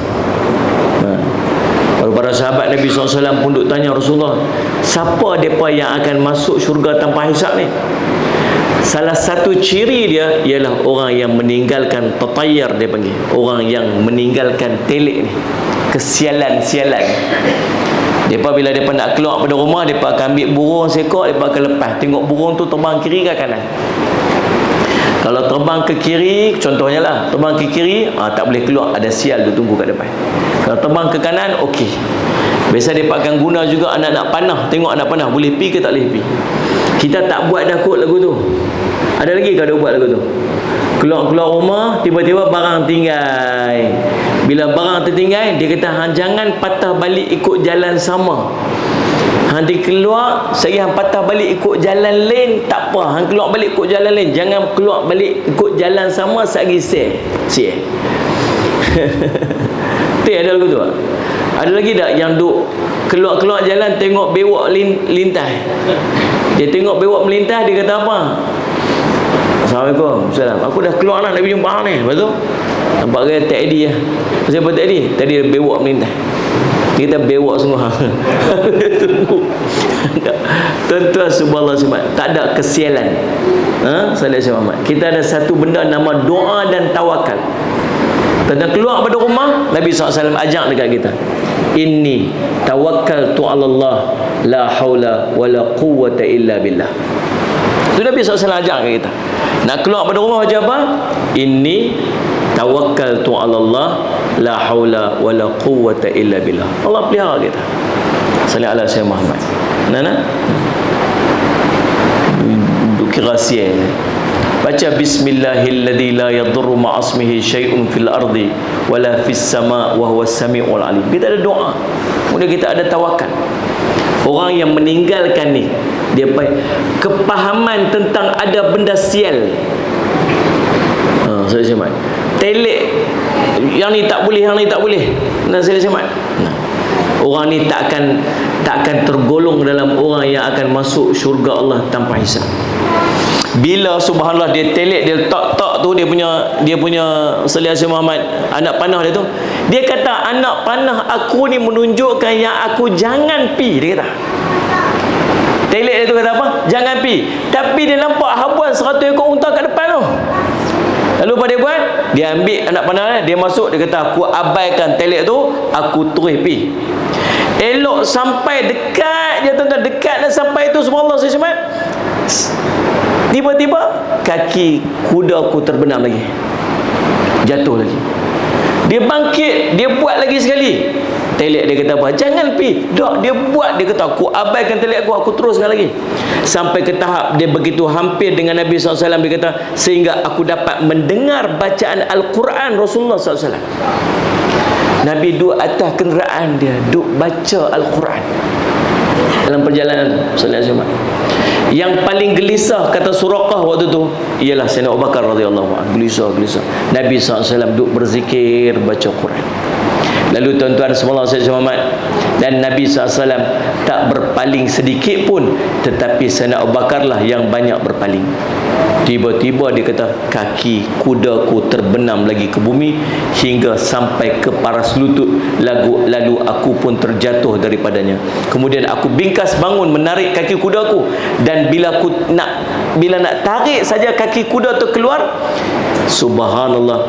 Kalau para sahabat Nabi SAW pun duk tanya Rasulullah, siapa mereka yang akan masuk syurga tanpa hisab ni? Salah satu ciri dia ialah orang yang meninggalkan tatayar, dia panggil. Orang yang meninggalkan telik ni, kesialan-sialan. Mereka bila mereka nak keluar pada rumah, mereka akan ambil burung seekor, mereka akan lepas. Tengok burung tu terbang kiri ke kanan. Kalau terbang ke kiri, contohnya lah, terbang ke kiri, tak boleh keluar, ada sial tu tunggu kat depan. Kalau terbang ke kanan, okey. Biasa mereka akan guna juga anak-anak panah. Tengok anak panah, boleh pi ke tak boleh pi. Kita tak buat dah kot lagu tu. Ada lagi kalau buat lagu tu? Keluar rumah, tiba-tiba barang tinggal. Bila barang tertinggal, dia kata, jangan patah balik ikut jalan sama. Nanti keluar, saya patah balik ikut jalan lain, tak apa. Hang keluar balik ikut jalan lain. Jangan keluar balik ikut jalan sama, sehari share. Ada lagu tu tak? Ada lagi tak yang duk keluar jalan, tengok bewak lintas. Dia tengok bewak melintas, dia kata apa? Assalamualaikum. Salam. Aku dah keluar nak pergi jumpa hang ni. Lepas tu nampak gaya tak ID lah. Pasal apa tak ID? Tadi dia bewak melintas. kita bewok semua. Tuan-tuan subhanallah semua, tak ada kesialan. Sallallahu Muhammad. Kita ada satu benda nama doa dan tawakal. Tentang keluar pada rumah, Nabi SAW ajak dekat kita, inni tawakkaltu 'ala Allah la haula wala quwwata illa billah. Itu Nabi SAW ajak kat kita. Nak keluar pada rumah macam apa? Inni tawakkaltu 'ala Allah la haula wala quwwata illa billah. Allah pelihara kita. Sallallahu alaihi wasallam Muhammad. Nana? Rahsia. Baca bismillahilladzi la yadurru ma'asmihi syai'un fil ardi wala fis sama' wa huwas samiul alim. Kita ada doa. Kemudian kita ada tawakal. Orang yang meninggalkan ni, dia kepahaman tentang ada benda sial. Saya semat. Telek yang ni tak boleh, yang ni tak boleh. Nah, saya semat. Orang ni takkan tergolong dalam orang yang akan masuk syurga Allah tanpa hisab. Bila subhanallah dia telek, dia tak tu, dia punya Sallallahu Muhammad, anak panah dia tu, dia kata anak panah aku ni menunjukkan yang aku jangan pi, dia kata. Telek dia tu kata apa? Jangan pi. Tapi dia nampak habuan 100 ekor unta kat depan tu. Lalu apa dia buat? Dia ambil anak panah dia masuk, dia kata aku abaikan telek tu, aku terus pi. Elok sampai dekat je tuan-tuan, dekat dah sampai tu subhanallah saya semat. Tiba-tiba kaki kuda aku terbenam lagi, jatuh lagi. Dia bangkit, dia buat lagi sekali. Telek dia kata apa? Jangan pi. Tak, dia buat, dia kata aku abaikan telek aku teruskan lagi. Sampai ke tahap dia begitu hampir dengan Nabi SAW, dia kata sehingga aku dapat mendengar bacaan Al-Quran Rasulullah SAW. Nabi duduk atas kenderaan dia, duduk baca Al-Quran dalam perjalanan sallallahu alaihi wasallam. Yang paling gelisah kata Suraqah waktu tu ialah Sayyidina Abu Bakar radhiyallahu anhu. Gelisah. Nabi SAW duduk berzikir, baca Quran. Lalu tuan-tuan sallallahu alaihi wasallam, dan Nabi SAW tak berpaling sedikit pun, tetapi Sayyidina Abu Bakar lah yang banyak berpaling. Tiba-tiba dia kata kaki kudaku terbenam lagi ke bumi hingga sampai ke paras lutut, lalu aku pun terjatuh daripadanya. Kemudian aku bingkas bangun menarik kaki kudaku, dan bila nak tarik saja kaki kuda tu keluar, subhanallah,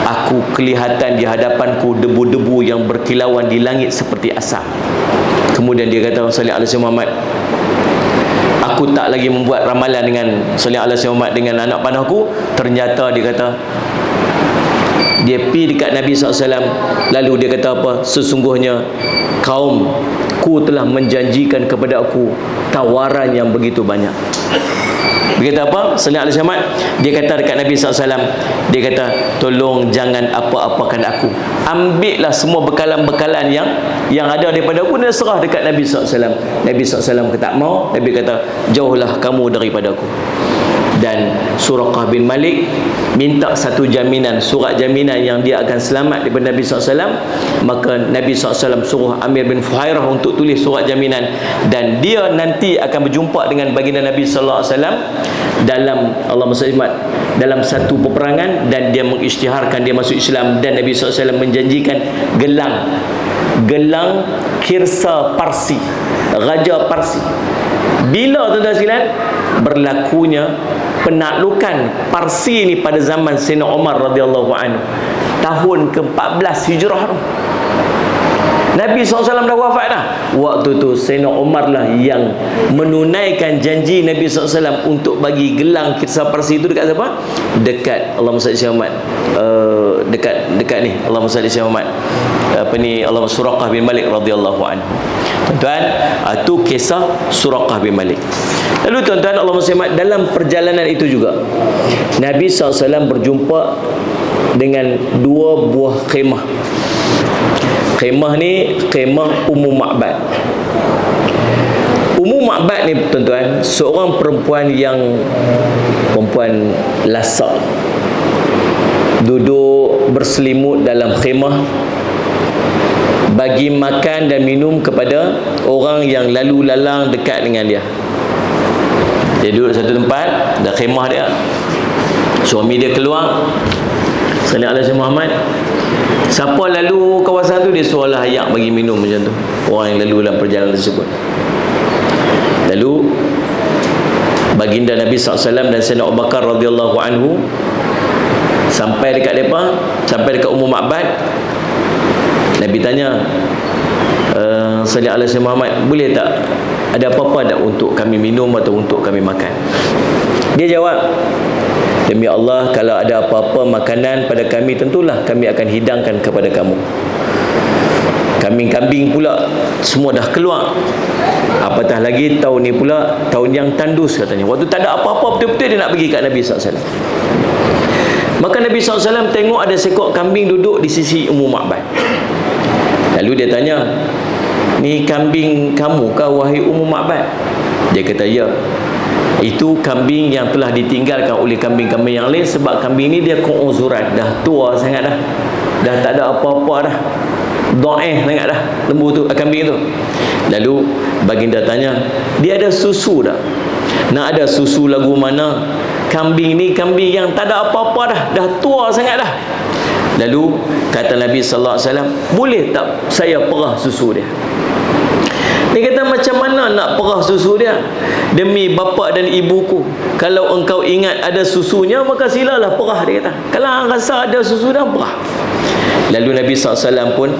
aku kelihatan di hadapanku debu-debu yang berkilauan di langit seperti asap. Kemudian dia kata sallallahu alaihi Muhammad, aku tak lagi membuat ramalan dengan sallallahu alaihi Muhammad dengan anak panahku. Ternyata dia kata dia pergi dekat Nabi SAW, lalu dia kata apa? Sesungguhnya kaumku telah menjanjikan kepada aku tawaran yang begitu banyak. Dia kata apa? Sallallahu alaihi wasallam, dia kata dekat Nabi SAW, dia kata tolong jangan apa-apakan aku, ambillah semua bekalan-bekalan yang ada daripada aku dan serah dekat Nabi SAW. Nabi SAW kata tak mau. Nabi kata jauhlah kamu daripada aku. Dan Suraqah bin Malik minta satu jaminan, surat jaminan yang dia akan selamat daripada Nabi SAW. Maka Nabi SAW suruh Amir bin Fuhairah untuk tulis surat jaminan, dan dia nanti akan berjumpa dengan baginda Nabi SAW dalam dalam satu peperangan, dan dia mengisytiharkan dia masuk Islam. Dan Nabi SAW menjanjikan gelang Kirsa Parsi, Raja Parsi. Bila tuan-tuan sekalian berlakunya penaklukan Parsi ni pada zaman Sayyidina Umar radhiyallahu anhu, tahun ke-14 Hijrah tu. Nabi SAW dah wafat dah. Waktu tu Sayyidina Umar lah yang menunaikan janji Nabi SAW untuk bagi gelang Kirsa Parsi itu dekat siapa? Dekat Allahumma salli ala Muhammad. Dekat ni Allahumma salli ala Muhammad. Allahumma Suraqah bin Malik radhiyallahu anhu. Tuan-tuan, itu kisah Suraqah bin Malik. Lalu tuan-tuan, Allahumma salli ala Muhammad, dalam perjalanan itu juga Nabi SAW berjumpa dengan dua buah khemah. Khemah ni khemah Ummu Ma'bad. Ummu Ma'bad ni tuan-tuan, seorang perempuan lasak, duduk berselimut dalam khemah, bagi makan dan minum kepada orang yang lalu lalang dekat dengan dia. Dia duduk satu tempat, ada khemah dia. Suami dia keluar, sallallahu alaihi Muhammad, Siapa lalu kawasan tu, dia suruhlah ayak bagi minum macam tu, orang yang lalu dalam perjalanan tersebut. Lalu baginda Nabi SAW dan Sayyidina Abu Bakar radhiyallahu anhu sampai dekat mereka, sampai dekat Ummu Ma'bad. Nabi tanya, sallallahu alaihi wasallam, Muhammad, boleh tak ada apa-apa tak untuk kami minum atau untuk kami makan? Dia jawab, demi Allah, kalau ada apa-apa makanan pada kami, tentulah kami akan hidangkan kepada kamu. Kambing-kambing pula semua dah keluar. Apatah lagi tahun ni pula tahun yang tandus katanya. Waktu tak ada apa-apa, betul-betul dia nak pergi kat Nabi SAW. Maka Nabi SAW tengok ada seekor kambing duduk di sisi Ummu Ma'bad. Lalu dia tanya, ni kambing kamu kah wahai Ummu Ma'bad? Dia kata, ya. Itu kambing yang telah ditinggalkan oleh kambing-kambing yang lain, sebab kambing ni dia keuzuran, dah tua sangat dah. Dah tak ada apa-apa dah. Dhaif sangat dah lembu tu, kambing tu. Lalu baginda tanya, dia ada susu tak? Nak ada susu lagu mana? Kambing ni kambing yang tak ada apa-apa dah tua sangat dah. Lalu kata Nabi sallallahu alaihi wasallam, boleh tak saya perah susu dia? Dia kata, macam mana nak perah susu dia? Demi bapa dan ibuku, kalau engkau ingat ada susunya, maka silalah perah, dia kata. Kalau rasa ada susu dah, perah. Lalu Nabi SAW pun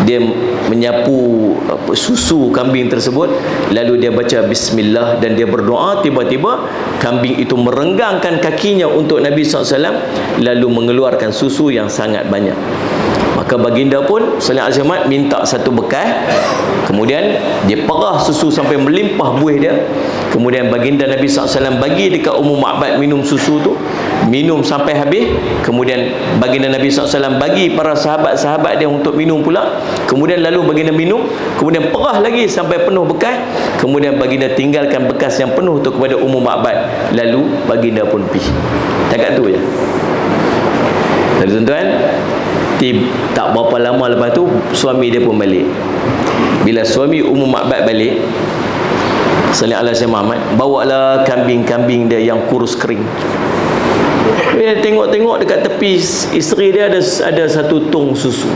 dia menyapu susu kambing tersebut, lalu dia baca bismillah dan dia berdoa. Tiba-tiba kambing itu merenggangkan kakinya untuk Nabi SAW, lalu mengeluarkan susu yang sangat banyak. Maka baginda pun sallallahu alaihi wasallam minta satu bekas, kemudian dia perah susu sampai melimpah buih dia. Kemudian baginda Nabi SAW bagi dekat Ummu Ma'bad minum susu tu, minum sampai habis. Kemudian baginda Nabi SAW bagi para sahabat-sahabat dia untuk minum pula. Kemudian lalu baginda minum, kemudian perah lagi sampai penuh bekas. Kemudian baginda tinggalkan bekas yang penuh tu kepada Ummu Ma'bad. Lalu baginda pun pergi. Takat tu je. Jadi tuan-tuan, tak berapa lama lepas tu suami dia pun balik. Bila suami Ummu Ma'bad balik, sallallahu alaihi wasallam, bawalah kambing-kambing dia yang kurus kering. Dia tengok-tengok dekat tepi isteri dia ada satu tong susu.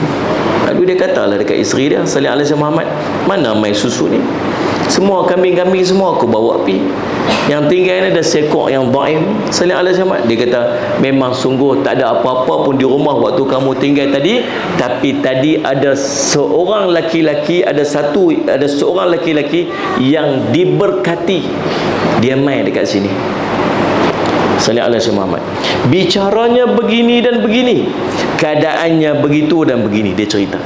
Lalu dia katalah dekat isteri dia, sallallahu alaihi wasallam, mana mai susu ni? Semua kambing-kambing semua aku bawa pi. Yang tinggal ni ada seekor yang dhaif. Sallallahu alaihi wasallam, dia kata, memang sungguh tak ada apa-apa pun di rumah waktu kamu tinggal tadi, tapi tadi ada seorang laki-laki, ada seorang laki-laki yang diberkati, dia mai dekat sini. Sallallahu alaihi wasallam, bicaranya begini dan begini, keadaannya begitu dan begini, dia cerita.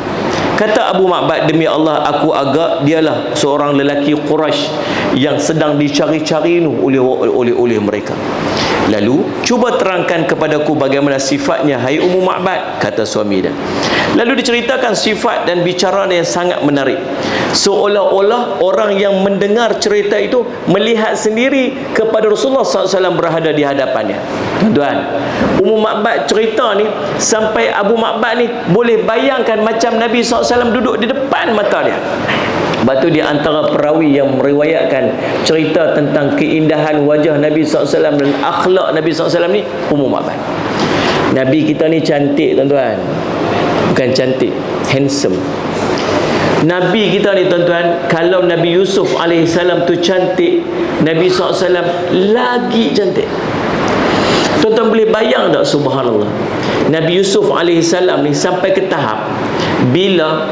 Kata Abu Ma'bad, demi Allah, aku agak dialah seorang lelaki Quraisy yang sedang dicari-cari oleh mereka. Lalu cuba terangkan kepadaku bagaimana sifatnya, hai Ummu Ma'bad, kata suami dia. Lalu diceritakan sifat dan bicara yang sangat menarik, seolah-olah orang yang mendengar cerita itu melihat sendiri kepada Rasulullah SAW berada di hadapannya. Tuan, Ummu Ma'bad cerita ni sampai Abu Ma'bad ni boleh bayangkan macam Nabi SAW duduk di depan mata dia. Lepas tu di antara perawi yang meriwayatkan cerita tentang keindahan wajah Nabi SAW dan akhlak Nabi SAW ni, Ummu Ma'bad. Nabi kita ni cantik tuan-tuan, bukan cantik, handsome. Nabi kita ni tuan-tuan, kalau Nabi Yusuf alaihissalam tu cantik, Nabi SAW lagi cantik. Tuan-tuan boleh bayang tak, subhanallah, Nabi Yusuf alaihissalam ni sampai ke tahap bila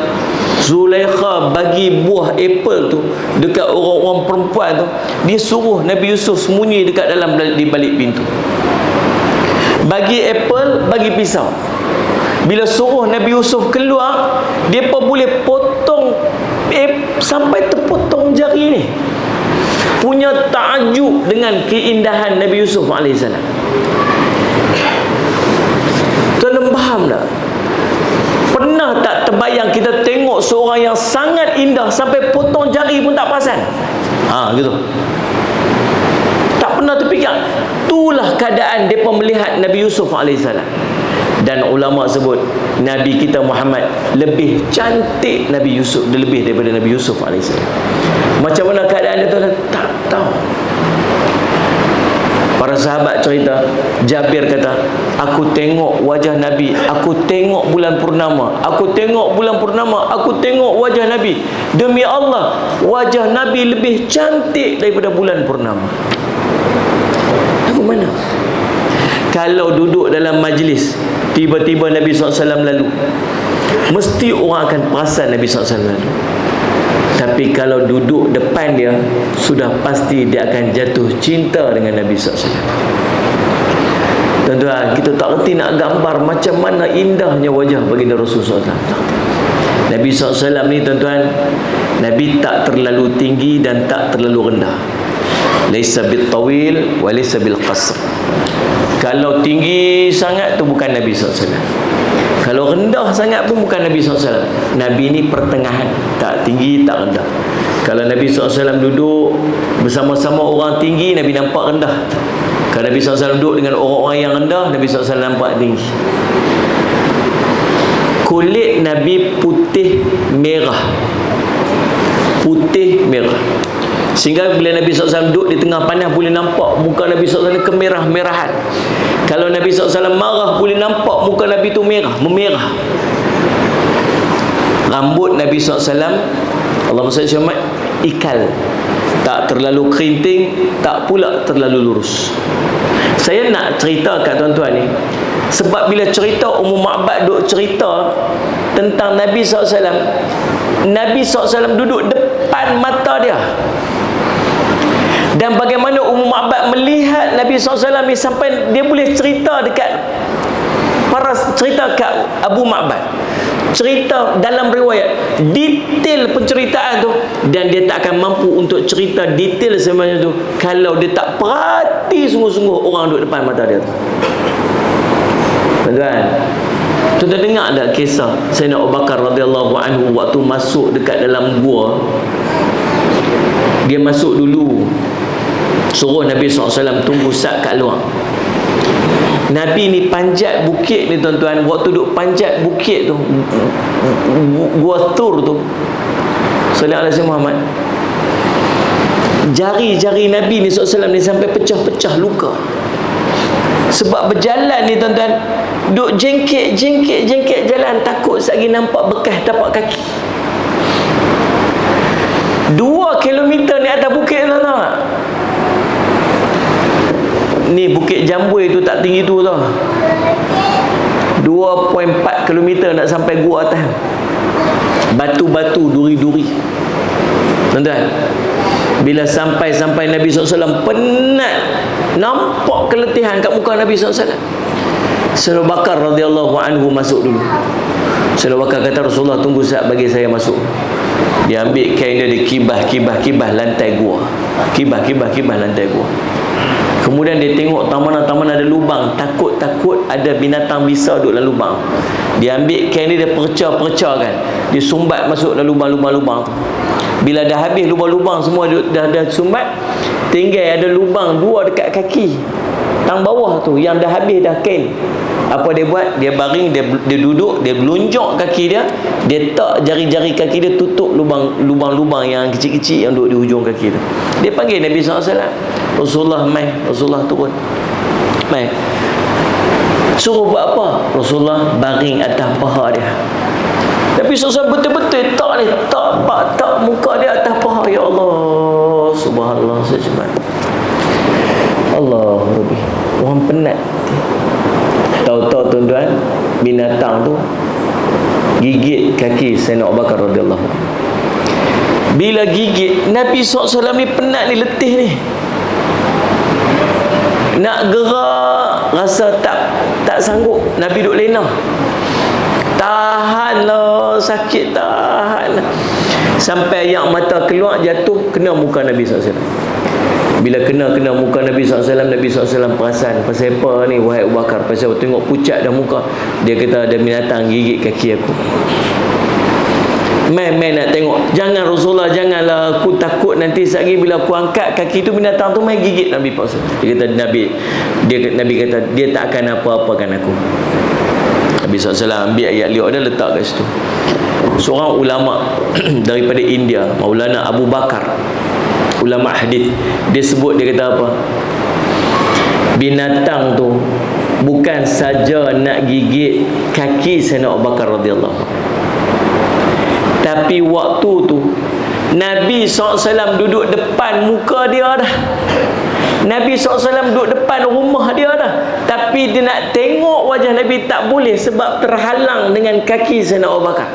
Zulaikha bagi buah apple tu dekat orang-orang perempuan tu, dia suruh Nabi Yusuf sembunyi dekat dalam, di balik pintu. Bagi apple, bagi pisau. Bila suruh Nabi Yusuf keluar, dia pun boleh potong sampai terpotong jari ni. Punya takjub dengan keindahan Nabi Yusuf AS. Tuan-tuan faham tak? Pernah tak terbayang kita tengok seorang yang sangat indah sampai potong jari pun tak perasan? Gitu. Tak pernah terfikir. Itulah keadaan mereka melihat Nabi Yusuf AS. Dan ulama sebut Nabi kita Muhammad lebih cantik Nabi Yusuf, lebih daripada Nabi Yusuf AS. Macam mana keadaan dia tu tak tahu. Para sahabat cerita, Jabir kata, aku tengok wajah Nabi, aku tengok bulan purnama, aku tengok bulan purnama, aku tengok wajah Nabi. Demi Allah, wajah Nabi lebih cantik daripada bulan purnama. Aku mana? Kalau duduk dalam majlis, tiba-tiba Nabi SAW lalu, mesti orang akan perasan Nabi SAW lalu. Tapi kalau duduk depan dia, sudah pasti dia akan jatuh cinta dengan Nabi SAW. Tuan-tuan, kita tak reti nak gambar macam mana indahnya wajah baginda Rasulullah SAW. Nabi SAW ni tuan-tuan, Nabi tak terlalu tinggi dan tak terlalu rendah. Laisa bil tawil wa laisa bil qasr. Kalau tinggi sangat tu bukan Nabi SAW. Kalau rendah sangat pun bukan Nabi SAW. Nabi ni pertengahan, tak tinggi tak rendah. Kalau Nabi SAW duduk bersama-sama orang tinggi, Nabi nampak rendah. Kalau Nabi SAW duduk dengan orang-orang yang rendah, Nabi SAW nampak tinggi. Kulit Nabi putih merah, putih merah, sehingga bila Nabi SAW duduk di tengah panas, boleh nampak muka Nabi SAW kemerah-merahan. Kalau Nabi SAW marah, boleh nampak muka Nabi tu merah, memerah. Rambut Nabi SAW, Allah SWT, ikal, tak terlalu kerinting, tak pula terlalu lurus. Saya nak cerita kat tuan-tuan ni, sebab bila cerita Ummu Ma'bad duk cerita tentang Nabi SAW, Nabi SAW duduk depan mata dia. Dan bagaimana Ummu Ma'bad melihat Nabi SAW ni sampai dia boleh cerita dekat cerita kat Abu Ma'bad, cerita dalam riwayat detail penceritaan tu, dan dia tak akan mampu untuk cerita detail sebenarnya tu kalau dia tak perhati sungguh-sungguh orang duduk depan mata dia tu. Tuan-tuan, tuan-tuan dengar tak kisah Sayyidina Abu Bakar radhiyallahu anhu waktu masuk dekat dalam gua? Dia masuk dulu, suruh Nabi SAW tunggu sat kat luar. Nabi ni panjat bukit ni tuan-tuan. Waktu duduk panjat bukit tu, Gua Tur tu, sallallahu alaihi Muhammad, jari-jari Nabi ni SAW ni sampai pecah-pecah luka. Sebab berjalan ni tuan-tuan, duk jengkek jalan, takut sekali nampak bekas tapak kaki. 2 kilometer ni atas bukit, tuan-tuan tak? Ni Bukit Jambui tu tak tinggi tu tau. 2.4 kilometer nak sampai gua atas. Batu-batu, duri-duri. Tuan-tuan, bila sampai Nabi SAW penat, nampak keletihan kat muka Nabi SAW. Sayyidina Abu Bakar radhiyallahu anhu masuk dulu. Sayyidina Abu Bakar kata, Rasulullah tunggu sekejap bagi saya masuk. Dia ambil kain dia, kibah lantai gua. Kibah lantai gua. Kemudian dia tengok taman ada lubang, takut ada binatang bisa duduk dalam lubang. Dia ambil kain dia perca-perca kan, dia sumbat masuk dalam lubang-lubang tu. Bila dah habis lubang-lubang semua dah sumbat, tinggal ada lubang 2 dekat kaki tang bawah tu yang dah habis dah kain. Apa dia buat? Dia baring, dia duduk, dia melunjuk kaki dia, dia tak jari-jari kaki dia tutup lubang-lubang yang kecil-kecil yang duduk di hujung kaki tu. Dia panggil Nabi SAW. Rasulullah mai, Rasulullah turun. Mai. Suruh buat apa? Rasulullah baring atas paha dia. Tapi SAW betul-betul tak muka dia atas paha. Ya Allah, subhanallah, sejman. Allah Rabbi, orang penat. Tahu-tahu tuan-tuan, binatang tu gigit kaki Sayyidina Abu Bakar radhiyallahu anhu. Bila gigit, Nabi SAW ni penat ni, letih ni, nak gerak rasa tak sanggup. Nabi duduk lena, tahanlah sakit, tahanlah, sampai yang mata keluar jatuh kena muka Nabi SAW. Bila kena muka Nabi SAW, Nabi SAW perasan, pasal apa ni wahai Abu Bakar? Pasal aku tengok pucat dah muka. Dia kata ada binatang gigit kaki aku. Main nak tengok. Jangan Rasulullah, janganlah, aku takut nanti sekali bila aku angkat kaki tu binatang tu main gigit Nabi SAW. Dia kata Nabi kata dia tak akan apa-apakan aku. Nabi SAW ambil ayat liuk dia letak kat situ. Seorang ulama daripada India, Maulana Abu Bakar, ulama hadis, dia sebut, dia kata apa? binatang tu bukan saja nak gigit kaki Sayyidina Abu Bakar radhiyallahu anhu, tapi waktu tu Nabi SAW duduk depan muka dia dah. Nabi SAW duduk depan rumah dia dah, tapi dia nak tengok wajah Nabi tak boleh sebab terhalang dengan kaki Sayyidina Abu Bakar.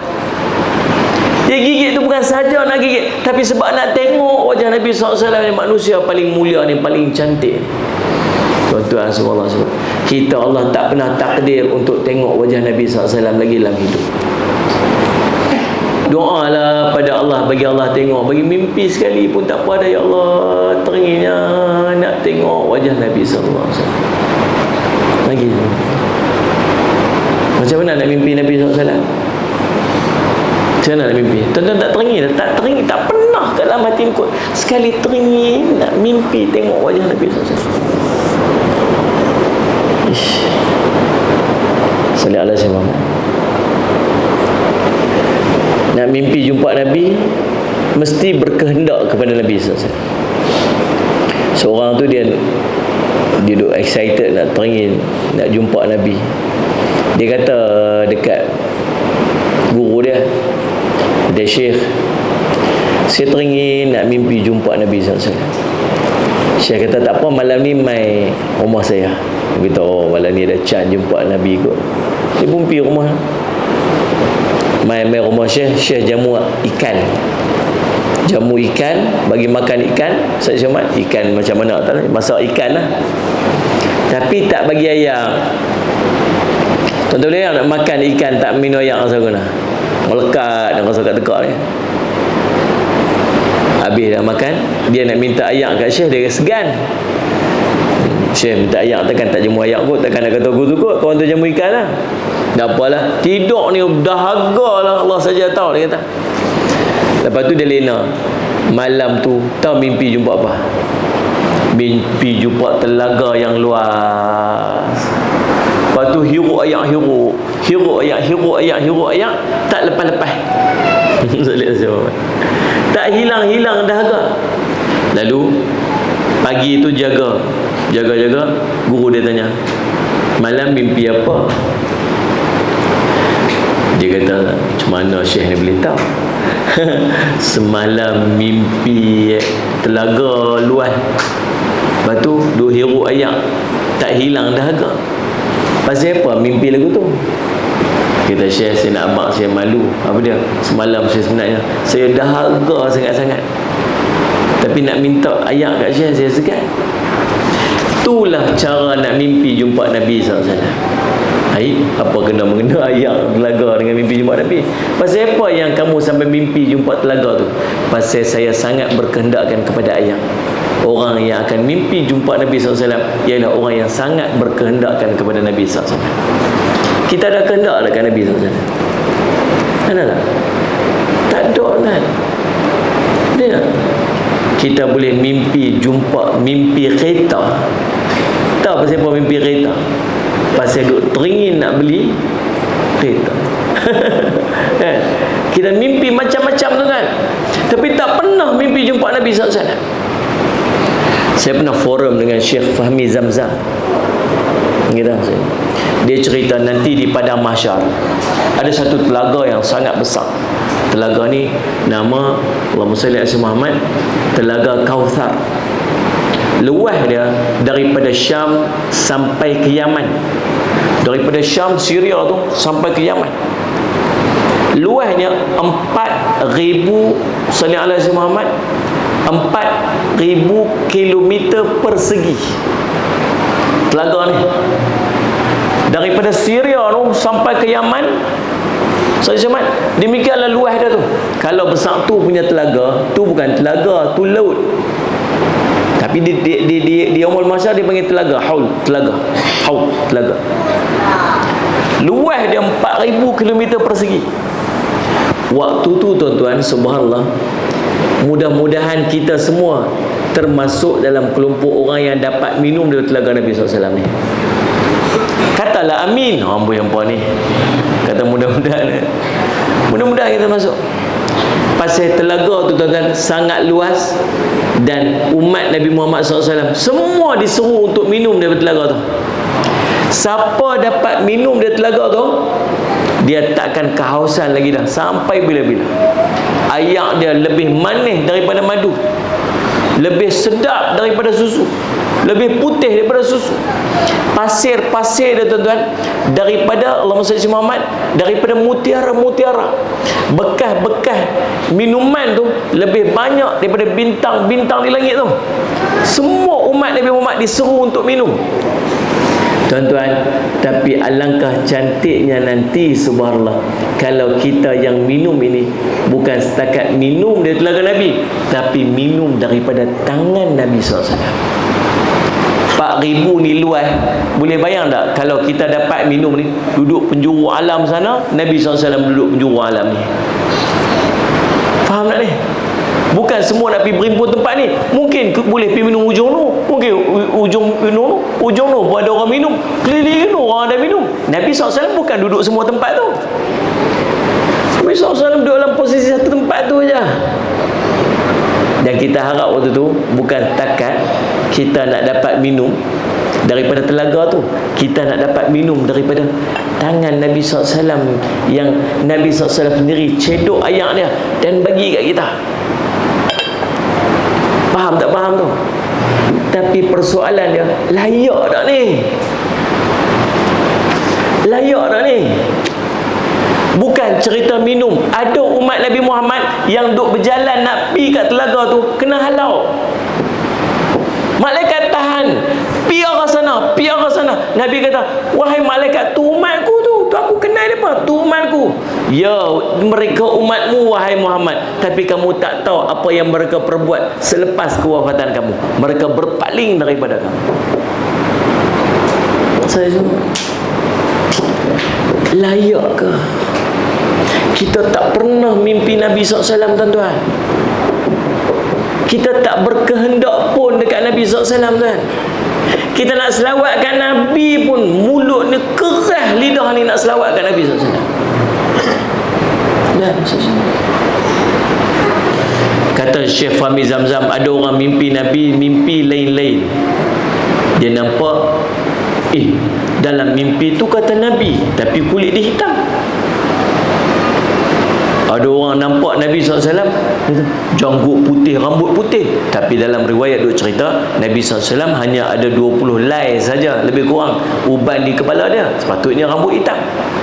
Dia gigit tu bukan saja nak gigit, tapi sebab nak tengok wajah Nabi SAW yang manusia paling mulia ni, paling cantik. Tuan-tuan semua, kita Allah tak pernah takdir untuk tengok wajah Nabi SAW lagi dalam hidup. Doalah pada Allah, bagi Allah tengok, bagi mimpi sekali pun tak apa dah, ya Allah, teringin nak tengok wajah Nabi SAW lagi. Macam mana nak mimpi Nabi SAW? Macam mana nak mimpi? Tuan-tuan tak teringin, tak pernah kat dalam hati kot sekali teringin nak mimpi tengok wajah Nabi SAW. Sallallahu alaihi wasallam. Nak mimpi jumpa Nabi mesti berkehendak kepada Nabi SAW. Seorang tu dia duduk excited nak teringin nak jumpa Nabi. Dia kata dekat guru dia, kata, Syekh, saya teringin nak mimpi jumpa Nabi SAW. Syekh kata, tak apa, malam ni mai rumah saya. Dia kata, oh, malam ni ada can jumpa Nabi kot. Dia pun pergi rumah, mai rumah Syekh jamu ikan. Jamu ikan, bagi makan ikan. Saya cuma ikan macam mana tak, masak ikan lah, tapi tak bagi ayam. Tuan-tuan yang nak makan ikan tak minum ayam rasa guna, melekat dan rasa kat tekak ni. Habis dah makan, dia nak minta ayak kat Syekh, dia segan. Syekh minta ayak, takkan tak jamu ayak kot, takkan nak kata aku kot, kawan tu jamu ikan lah. Dah apalah, tidur ni dahaga lah, Allah saja tahu, dia kata. Lepas tu dia lena. Malam tu tahu mimpi jumpa apa? Mimpi jumpa telaga yang luas. Lepas tu hiruk ayak, hiruk ayak, tak lepas-lepas. Tak hilang-hilang dahaga. Lalu pagi tu jaga, guru dia tanya, malam mimpi apa? Dia kata, macam mana Syekh ni boleh tahu? Semalam mimpi telaga luas, lepas tu dua hiruk ayak, tak hilang dahaga. Pasal apa mimpi lagu tu? Kata Syekh, saya nak abang saya malu. Apa dia? Semalam saya sebenarnya saya dahaga sangat-sangat, tapi nak minta ayak kat Syekh saya segan. Itulah cara nak mimpi jumpa Nabi SAW. Apa kena mengena ayak telaga dengan mimpi jumpa Nabi? Pasal apa yang kamu sampai mimpi jumpa telaga tu? Pasal saya sangat berkehendakkan kepada ayak. Orang yang akan mimpi jumpa Nabi SAW ialah orang yang sangat berkehendakkan kepada Nabi SAW. Kita ada kehendak dekat Nabi SAW? Ada tak? Tak ada kan? Dia, kita boleh mimpi jumpa, mimpi kereta. Tahu pasal apa mimpi kereta? Pasal duk teringin nak beli kereta. Kita mimpi macam-macam tu kan, tapi tak pernah mimpi jumpa Nabi SAW. Saya pernah forum dengan Syekh Fahmi Zamzam. Dia cerita nanti di Padang Mahsyar ada satu telaga yang sangat besar. Telaga ni nama, Allahumma salli ala Muhammad, Telaga Kautsar. Luas dia daripada Syam sampai ke Yaman. Daripada Syam, Syria tu sampai ke Yaman. Luasnya 4,000 salli ala Muhammad, 4,000 kilometer persegi. Telaga ni daripada Syria tu sampai ke Yaman. Saya cuma demikianlah luas dia tu. Kalau besar tu punya telaga, tu bukan telaga, tu laut. Tapi di Yaumul Mahsyar dia panggil telaga, haul, telaga. Haul, telaga. Luas dia 4,000 km persegi. Waktu tu tuan-tuan, subhanallah, mudah-mudahan kita semua termasuk dalam kelompok orang yang dapat minum dari telaga Nabi SAW ni. Katalah amin. Amboi yang puan ni kata mudah-mudahan kita masuk. pasal telaga tu tuan-tuan sangat luas, dan umat Nabi Muhammad SAW semua disuruh untuk minum daripada telaga tu. Siapa dapat minum dari telaga tu, dia takkan kehausan lagi dah sampai bila-bila. Air dia lebih manis daripada madu, lebih sedap daripada susu, lebih putih daripada susu. Pasir-pasir dia tuan-tuan daripada Allahumma salli Muhammad, daripada mutiara-mutiara. Bekas-bekas minuman tu lebih banyak daripada bintang-bintang di langit tu. Semua umat Nabi Muhammad disuruh untuk minum. Tuan-tuan, tapi alangkah cantiknya nanti subhanallah kalau kita yang minum ini bukan setakat minum dari telaga Nabi, tapi minum daripada tangan Nabi SAW. 4,000 ni luas. Boleh bayang tak kalau kita dapat minum ni, duduk penjuru alam sana, Nabi SAW duduk penjuru alam ni. Faham tak ni? Bukan semua nak pergi berimpun tempat ni. Mungkin boleh pergi minum ujung tu, mungkin ujung tu pun ada orang minum, keliling tu orang ada minum. Nabi SAW bukan duduk semua tempat tu. Nabi SAW duduk dalam posisi satu tempat tu aja. Dan kita harap waktu tu bukan takat kita nak dapat minum daripada telaga tu, kita nak dapat minum daripada tangan Nabi SAW, yang Nabi SAW sendiri cedok air dia dan bagi kat kita. Faham tak faham tu? Tapi persoalan dia, layak tak ni? Layak tak ni? Bukan cerita minum. Ada umat Nabi Muhammad yang duk berjalan nak pi kat telaga tu, kena halau. Malaikat tahan, pi arah sana, pi arah sana. Nabi kata, wahai malaikat, tu umatku tu aku kenal mereka, tu umatku. Ya, mereka umatmu wahai Muhammad, tapi kamu tak tahu apa yang mereka perbuat selepas kewafatan kamu. Mereka berpaling daripada kamu. Saya semua, layak ke kita tak pernah mimpi Nabi SAW, tuan-tuan? Kita tak berkehendak pun dekat Nabi SAW, tuan. Kita nak selawatkan Nabi pun mulut ni keras, lidah ni nak selawatkan Nabi SAW. Dan kata Syekh Fahmi Zamzam, ada orang mimpi Nabi, mimpi lain-lain. Dia nampak, dalam mimpi tu kata Nabi, tapi kulit dia hitam. Ada orang nampak Nabi SAW janggut putih, rambut putih, tapi dalam riwayat duk cerita Nabi SAW hanya ada 20 helai saja, lebih kurang uban di kepala dia, sepatutnya rambut hitam,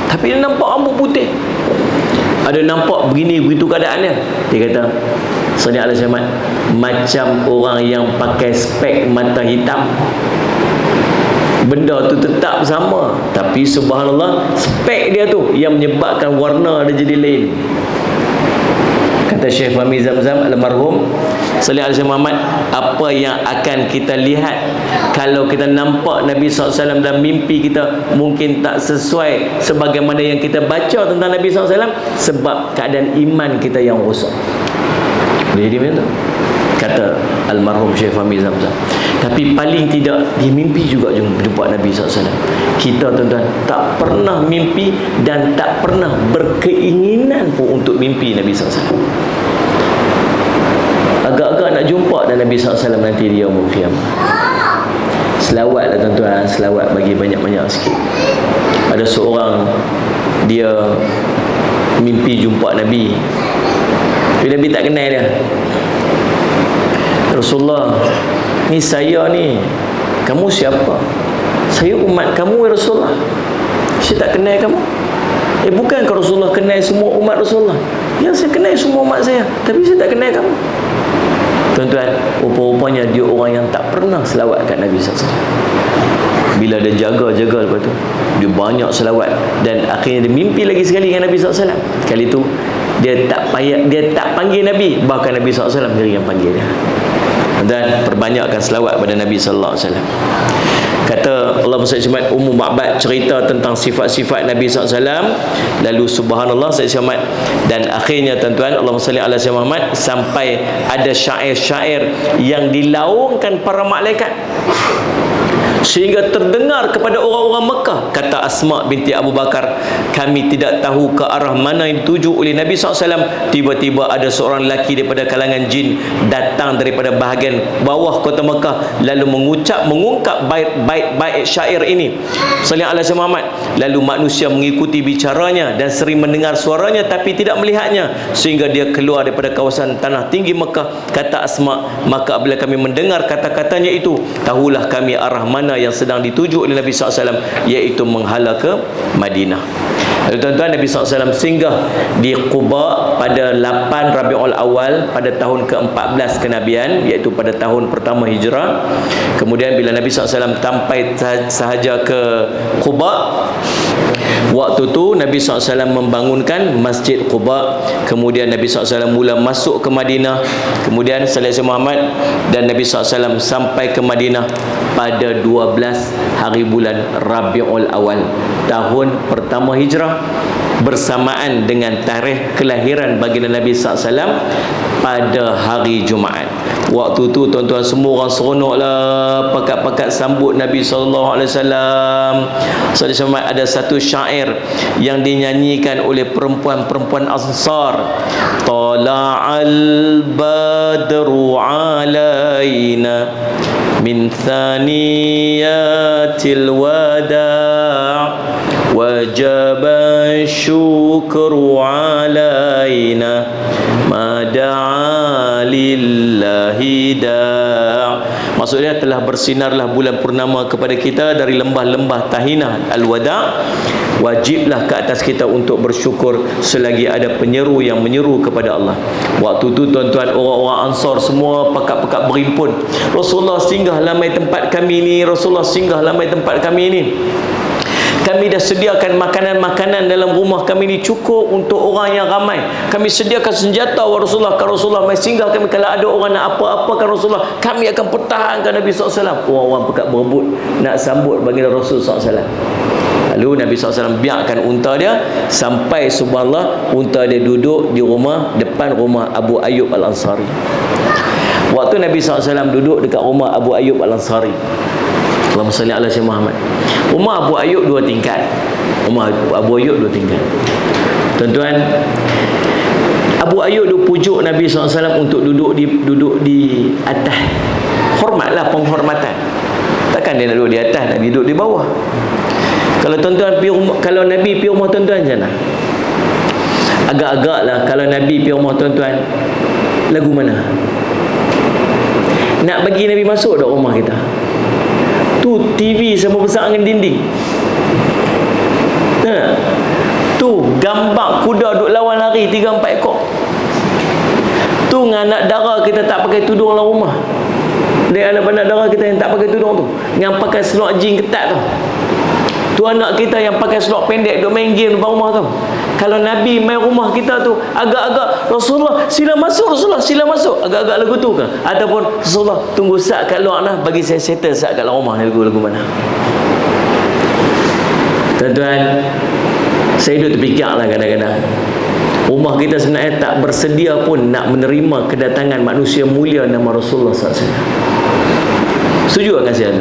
tapi dia nampak rambut putih. Ada nampak begini, begitu keadaan dia. Dia kata, Sallallahu Alaihi Wasallam, macam orang yang pakai spek mata hitam. Benda tu tetap sama, tapi subhanallah spek dia tu yang menyebabkan warna dia jadi lain. Kata Syekh Fahmi Zamzam almarhum Sallallahu Alaihi Wasallam, apa yang akan kita lihat kalau kita nampak Nabi SAW dalam mimpi kita mungkin tak sesuai sebagaimana yang kita baca tentang Nabi SAW, sebab keadaan iman kita yang rosak. Boleh jadi macam tu, kata almarhum Syekh Fahmi Zamzam. Tapi paling tidak di mimpi juga jumpa Nabi SAW. Kita tuan-tuan tak pernah mimpi dan tak pernah berkeinginan pun untuk mimpi Nabi SAW. Agak-agak nak jumpa dan Nabi SAW nanti di yaumul qiyamah. Selawatlah tuan-tuan, selawat bagi banyak-banyak sikit. Ada seorang dia mimpi jumpa Nabi, tapi Nabi tak kenal dia. Rasulullah, ni saya ni, kamu siapa? Saya umat kamu ya Rasulullah. Saya tak kenal kamu. Bukankah Rasulullah kenal semua umat Rasulullah? Ya, saya kenal semua umat saya, tapi saya tak kenal kamu. Tuan-tuan, rupa-rupanya dia orang yang tak pernah selawat kat Nabi SAW. Bila dia jaga-jaga lepas tu, dia banyak selawat, dan akhirnya dia mimpi lagi sekali dengan Nabi SAW. Kali tu dia tak panggil Nabi, bahkan Nabi SAW sendiri yang panggil dia. Dan perbanyakkan selawat pada Nabi sallallahu alaihi wasallam. Kata Allah SWT, Ummu Ma'bad cerita tentang sifat-sifat Nabi SAW. Lalu subhanallah SAW, dan akhirnya tuan-tuan, Allahumma salli ala sayyidina Muhammad, sampai ada syair-syair yang dilaungkan para malaikat. sehingga terdengar kepada orang-orang Mekah. Kata Asma binti Abu Bakar, kami tidak tahu ke arah mana yang dituju oleh Nabi SAW. Tiba-tiba ada seorang lelaki daripada kalangan jin datang daripada bahagian bawah kota Mekah, lalu mengungkap bait syair ini, sallallahu alaihi Muhammad. Lalu manusia mengikuti bicaranya dan sering mendengar suaranya tapi tidak melihatnya, sehingga dia keluar daripada kawasan tanah tinggi Mekah. Kata Asma, maka apabila kami mendengar kata-katanya itu, tahulah kami arah mana yang sedang dituju oleh Nabi SAW, iaitu menghala ke Madinah. Lalu tuan-tuan, Nabi SAW singgah di Quba pada 8 Rabiul Awal pada tahun ke-14 kenabian, iaitu pada tahun pertama hijrah. Kemudian bila Nabi SAW sampai sahaja ke Quba, waktu tu Nabi SAW membangunkan Masjid Quba. Kemudian Nabi SAW mula masuk ke Madinah. Kemudian Sallallahu Muhammad dan Nabi SAW sampai ke Madinah pada 12 hari bulan Rabiul Awal tahun pertama hijrah, bersamaan dengan tarikh kelahiran baginda Nabi SAW pada hari Jumaat. Waktu tu tuan-tuan semua orang seronoklah, pakat-pakat sambut Nabi SAW. Ada satu syair yang dinyanyikan oleh perempuan-perempuan Ansar. Tala'al badru alaina min thaniyatil wada' wajaba syukru alaina ma da'a lillahi da'. Maksudnya telah bersinarlah bulan purnama kepada kita dari lembah-lembah Tahinah Al-Wada'. Wajiblah ke atas kita untuk bersyukur selagi ada penyeru yang menyeru kepada Allah. Waktu tu tuan-tuan, orang-orang Ansar semua pakat-pakat berimpun, Rasulullah singgahlah mai tempat kami ni, Rasulullah singgahlah mai tempat kami ni. Kami dah sediakan makanan-makanan dalam rumah kami ni cukup untuk orang yang ramai. Kami sediakan senjata wa Rasulullah. Kalau Rasulullah mai singgah kami, kalau ada orang nak apa-apakan Rasulullah, kami akan pertahankan Nabi SAW. Orang-orang pekat berebut nak sambut baginda Rasul SAW. Lalu Nabi SAW biarkan unta dia sampai, subhanallah, unta dia duduk di rumah, depan rumah Abu Ayyub Al-Ansari. Waktu Nabi SAW duduk dekat rumah Abu Ayyub Al-Ansari, Allahumma salli ala Sayyidina Muhammad, rumah Abu Ayyub 2 tingkat. Rumah Abu Ayyub 2 tingkat. Tuan-tuan, Abu Ayyub tu pujuk Nabi SAW untuk duduk di atas. Hormatlah, penghormatan. Takkan dia nak duduk di atas, nak duduk di bawah. Kalau tuan-tuan pergi rumah, kalau Nabi pergi rumah tuan-tuan macam mana? Agak-agaklah kalau Nabi pergi rumah tuan-tuan, lagu mana? Nak bagi Nabi masuk dak rumah kita? Tu TV sama besar dengan dinding. Tu gambar kuda duk lawan lari 3-4 ekor. Tu dengan anak dara kita tak pakai tudung dalam rumah. Dia anak-anak dara kita yang tak pakai tudung tu, yang pakai seluar jin ketat tu. Tu anak kita yang pakai seluar pendek duk main game depan rumah tu. Kalau Nabi main rumah kita tu, agak-agak Rasulullah sila masuk, Rasulullah sila masuk, agak-agak lagu tu ke? Ataupun Rasulullah tunggu sat kat luar lah, bagi saya settle sat kat dalam rumah, lagu mana? Tuan-tuan, saya duduk terfikirlah kadang-kadang, rumah kita sebenarnya tak bersedia pun nak menerima kedatangan manusia mulia nama Rasulullah SAW. Setuju tak saya?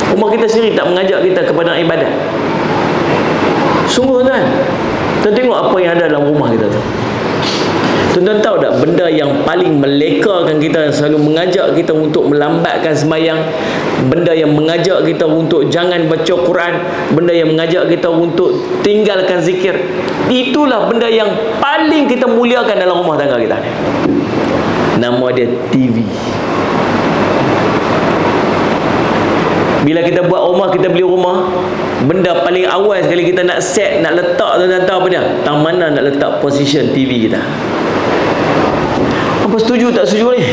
Rumah kita sendiri tak mengajak kita kepada ibadat. Sungguh tuan, tuan tengok apa yang ada dalam rumah kita tu. Tuan-tuan tahu tak, benda yang paling melekakan kita, yang selalu mengajak kita untuk melambatkan sembahyang, benda yang mengajak kita untuk jangan baca Quran, benda yang mengajak kita untuk tinggalkan zikir, itulah benda yang paling kita muliakan dalam rumah tangga kita ni. Nama dia TV. Bila kita buat rumah, kita beli rumah, benda paling awal sekali kita nak set, nak letak, tuan-tuan tahu apa dia? Tang mana nak letak position TV kita? Apa setuju tak setuju ni?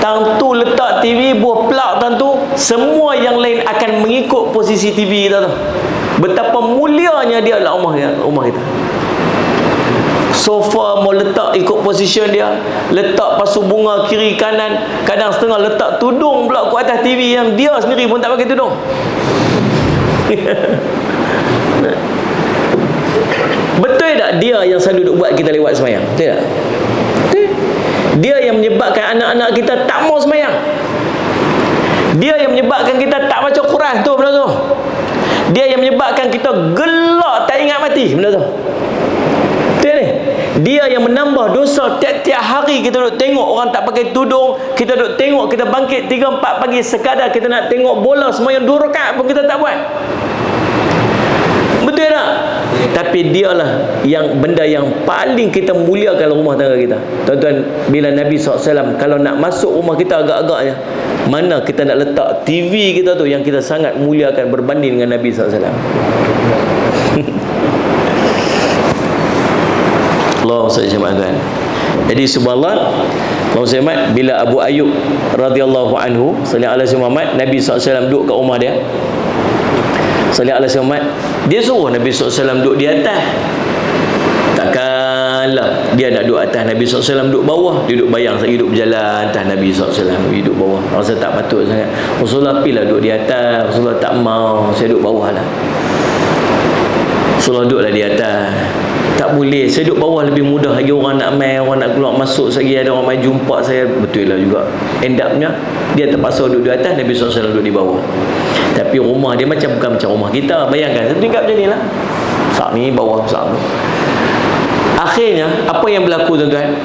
Tang tu letak TV, buah plug tang tu, semua yang lain akan mengikut posisi TV kita tu. Betapa mulianya dia dalam rumah kita. Sofa mau letak ikut position dia, letak pasu bunga kiri kanan, kadang setengah letak tudung pula ke atas TV yang dia sendiri pun tak pakai tudung. Betul tak dia yang selalu duk buat kita lewat semayang? Betul tak? Dia yang menyebabkan anak-anak kita tak mau semayang. Dia yang menyebabkan kita Quran tu benda tu. Dia yang menyebabkan kita gelak tak ingat mati benda tu. Betul ni? Dia yang menambah dosa tiap-tiap hari. Kita duduk tengok orang tak pakai tudung, kita duduk tengok kita bangkit 3-4 pagi sekadar kita nak tengok bola sembahyang 2 rakaat pun kita tak buat. Betul tak? Tapi dialah yang benda yang paling kita muliakan rumah tangga kita. Tuan-tuan, bila Nabi SAW kalau nak masuk rumah kita agak-agaknya, mana kita nak letak TV kita tu yang kita sangat muliakan berbanding dengan Nabi SAW. Allah SWT. Jadi subhanallah, Allah SWT, bila Abu Ayyub radhiyallahu anhu sallallahu alaihi Muhammad, Nabi SAW duduk kat rumah dia, sallallahu alaihi Muhammad, dia suruh Nabi SAW duduk di atas. Takkanlah dia nak duduk atas, Nabi SAW duduk bawah. Dia duduk bayang saya duduk berjalan atas, Nabi SAW duduk bawah. Rasa tak patut sangat. Rasulullah pilih duduk di atas. Rasulullah tak mau, saya duduk bawah lah. Rasulullah duduklah di atas. Tak boleh, saya duduk bawah lebih mudah lagi. Orang nak main, orang nak keluar masuk lagi, ada orang main jumpa saya. Betul lah juga. End upnya dia terpaksa duduk di atas, Nabi SAW duduk di bawah. Tapi rumah dia bukan macam rumah kita. Bayangkan satu tingkat macam ni lah, sak ni bawah sak tu. Akhirnya apa yang berlaku tuan-tuan,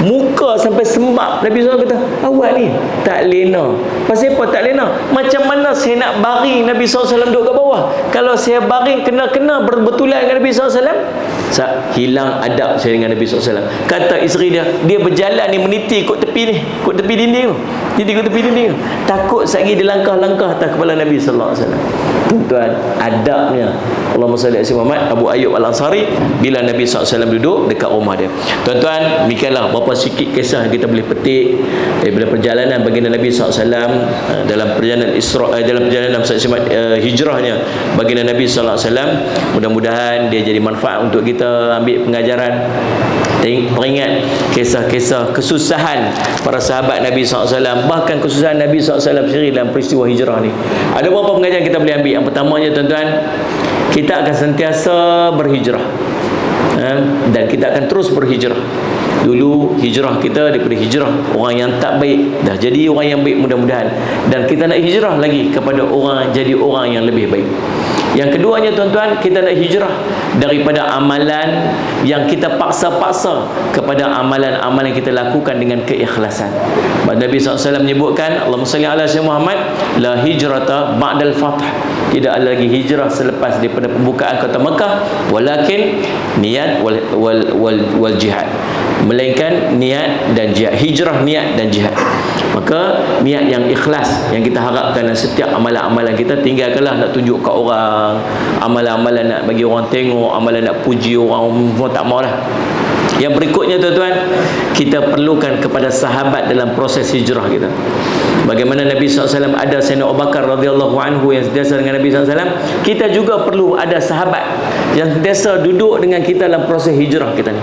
muka sampai sembab. Nabi SAW kata, awak ni tak lena. Pasal apa tak lena? Macam mana saya nak baring Nabi SAW duduk kat bawah? Kalau saya baring kena-kena berbetulan dengan Nabi SAW, hilang adab saya dengan Nabi SAW. Kata isteri dia, dia berjalan ni meniti kot tepi ni, kot tepi dinding tu, niti kot tepi dinding tu, takut sekali dia langkah-langkah atas kepala Nabi SAW. Tuan-tuan, adabnya Allahumma salli ala Muhammad. Abu Ayyub Al-Ansari bila Nabi SAW duduk dekat rumah dia. Tuan-tuan, demikianlah berapa sikit kisah yang kita boleh petik daripada perjalanan baginda Nabi SAW dalam perjalanan dalam perjalanan hijrahnya baginda Nabi SAW. Mudah-mudahan dia jadi manfaat untuk kita ambil pengajaran, teringat kisah-kisah kesusahan para sahabat Nabi SAW, bahkan kesusahan Nabi SAW sendiri dalam peristiwa hijrah ni. Ada beberapa pengajaran kita boleh ambil. Yang pertamanya tuan-tuan, kita akan sentiasa berhijrah, dan kita akan terus berhijrah. Dulu hijrah kita daripada hijrah orang yang tak baik dah jadi orang yang baik mudah-mudahan, dan kita nak hijrah lagi kepada orang jadi orang yang lebih baik. Yang keduanya tuan-tuan, kita nak hijrah daripada amalan yang kita paksa-paksa kepada amalan-amalan yang kita lakukan dengan keikhlasan. Nabi SAW menyebutkan, Allahumma salli ala Muhammad, la hijrata ba'dal fath. Tidak ada lagi hijrah selepas daripada pembukaan kota Mekah, walakin niat wal jihad. Melainkan niat dan jihad. Hijrah, niat dan jihad. Maka niat yang ikhlas yang kita harapkan dalam setiap amalan-amalan kita, tinggalkanlah nak tunjuk kat orang, amalan-amalan nak bagi orang tengok, amalan nak puji orang, semua tak mau lah. Yang berikutnya tuan-tuan, kita perlukan kepada sahabat dalam proses hijrah kita. Bagaimana Nabi SAW ada Sayyidina Abu Bakar radhiyallahu anhu yang sentiasa dengan Nabi SAW, kita juga perlu ada sahabat yang sentiasa duduk dengan kita dalam proses hijrah kita ni.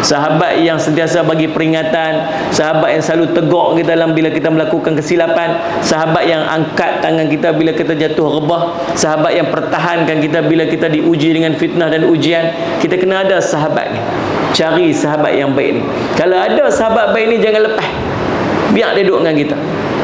Sahabat yang sentiasa bagi peringatan, sahabat yang selalu tegur kita dalam bila kita melakukan kesilapan, sahabat yang angkat tangan kita bila kita jatuh rebah, sahabat yang pertahankan kita bila kita diuji dengan fitnah dan ujian. Kita kena ada sahabat ni. Cari sahabat yang baik ni. Kalau ada sahabat baik ni, jangan lepas, biar dia duduk dengan kita.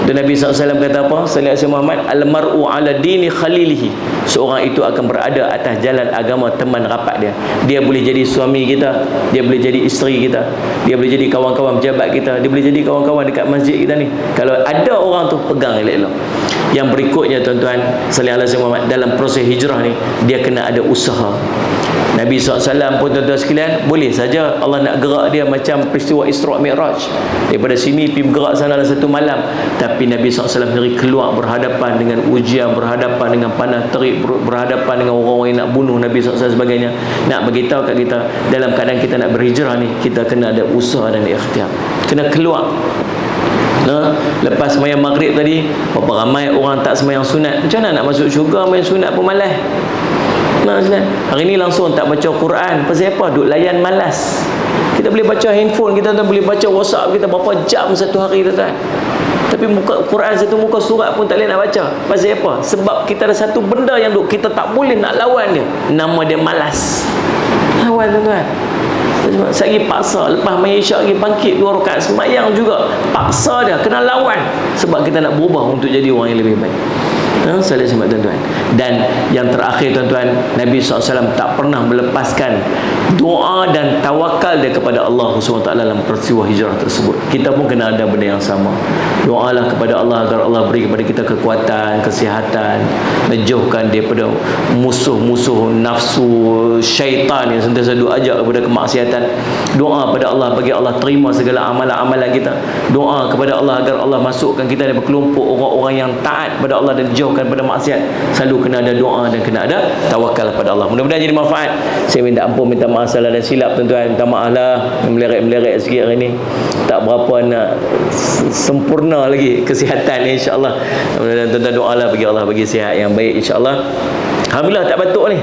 Dan Nabi SAW kata apa? Sallallahu alaihi Muhammad, al-mar'u ala dini khalilihi. Seorang itu akan berada atas jalan agama teman rapat dia. Dia boleh jadi suami kita, dia boleh jadi isteri kita, dia boleh jadi kawan-kawan pejabat kita, dia boleh jadi kawan-kawan dekat masjid kita ni. Kalau ada orang tu, pegang elok-elok. Yang berikutnya tuan-tuan, sallallahu alaihi Muhammad, dalam proses hijrah ni, dia kena ada usaha. Nabi SAW pun tuan-tuan sekalian, boleh saja Allah nak gerak dia macam peristiwa Isra' Mi'raj, daripada sini pergi bergerak sana dalam satu malam. Tapi Nabi SAW sendiri keluar berhadapan dengan ujian, berhadapan dengan panas terik, berhadapan dengan orang-orang yang nak bunuh Nabi SAW sebagainya. Nak beritahu kat kita, dalam keadaan kita nak berhijrah ni, kita kena ada usaha dan ikhtiar, kena keluar. Lepas sembahyang maghrib tadi, berapa ramai orang tak sembahyang sunat. Macam mana nak masuk syurga main sunat pun malas. Hari ni langsung tak baca Quran. Pasal apa? Duk layan malas. Kita boleh baca handphone kita, boleh baca WhatsApp kita berapa jam satu hari tuan-tuan. Tapi muka Quran satu muka surat pun tak boleh nak baca. Pasal apa? Sebab kita ada satu benda yang duk kita tak boleh nak lawan dia. Nama dia malas. Lawan tuan-tuan. Sagi paksa, lepas main isyak lagi bangkit 2 rakaat sembahyang juga, paksa dia kena lawan, sebab kita nak berubah untuk jadi orang yang lebih baik. Salat Jumaat tuan-tuan. Dan yang terakhir tuan-tuan, Nabi SAW tak pernah melepaskan doa dan tawakal dia kepada Allah SWT dalam peristiwa hijrah tersebut. Kita pun kena ada benda yang sama. Doalah kepada Allah agar Allah beri kepada kita kekuatan, kesihatan, menjauhkan daripada musuh-musuh nafsu syaitan yang sentiasa duk ajak kepada kemaksiatan. Doa kepada Allah bagi Allah terima segala amalan-amalan kita. Doa kepada Allah agar Allah masukkan kita dalam kelompok orang-orang yang taat kepada Allah dan jauhkan pada maksiat. Selalu kena ada doa dan kena ada tawakal kepada Allah. Mudah-mudahan jadi manfaat. Saya minta ampun, minta maaf salah dan silap tuan-tuan. Minta maaf lah meleret-meleret sikit hari ni. Tak berapa nak sempurna lagi kesihatan ni, insya-Allah. Mudah-mudahan tuan-tuan doalah bagi Allah bagi sihat yang baik, insya-Allah. Alhamdulillah tak batuk ni.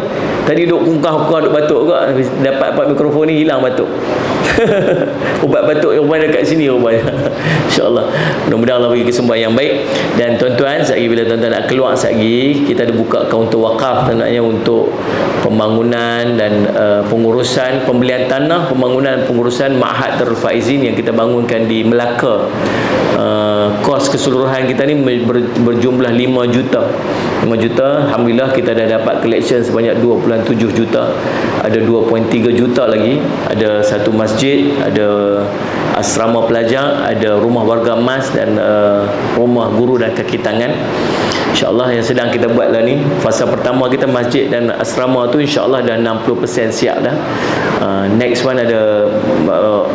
Tadi duk kungkah-kungkah duk batuk juga. Dapat mikrofon ni hilang batuk. Ubat batuk yang rupanya dekat sini rupanya. InsyaAllah. Mudah-mudahan Allah bagi kesembuhan yang baik. Dan tuan-tuan, sekali bila tuan-tuan nak keluar sekali, kita ada buka kaunter wakaf tandanya untuk pembangunan dan pengurusan pembelian tanah, pembangunan pengurusan Ma'had Darul Faizin yang kita bangunkan di Melaka. Kos keseluruhan kita ni berjumlah 5 juta. 5 juta. Alhamdulillah kita dah dapat collection sebanyak 2.7 juta. Ada 2.3 juta lagi. Ada satu masjid, ada asrama pelajar, ada rumah warga emas dan rumah guru dan kaki tangan. InsyaAllah yang sedang kita buat lah ni. Fasa pertama kita masjid dan asrama tu insyaAllah dah 60% siap dah. Next one ada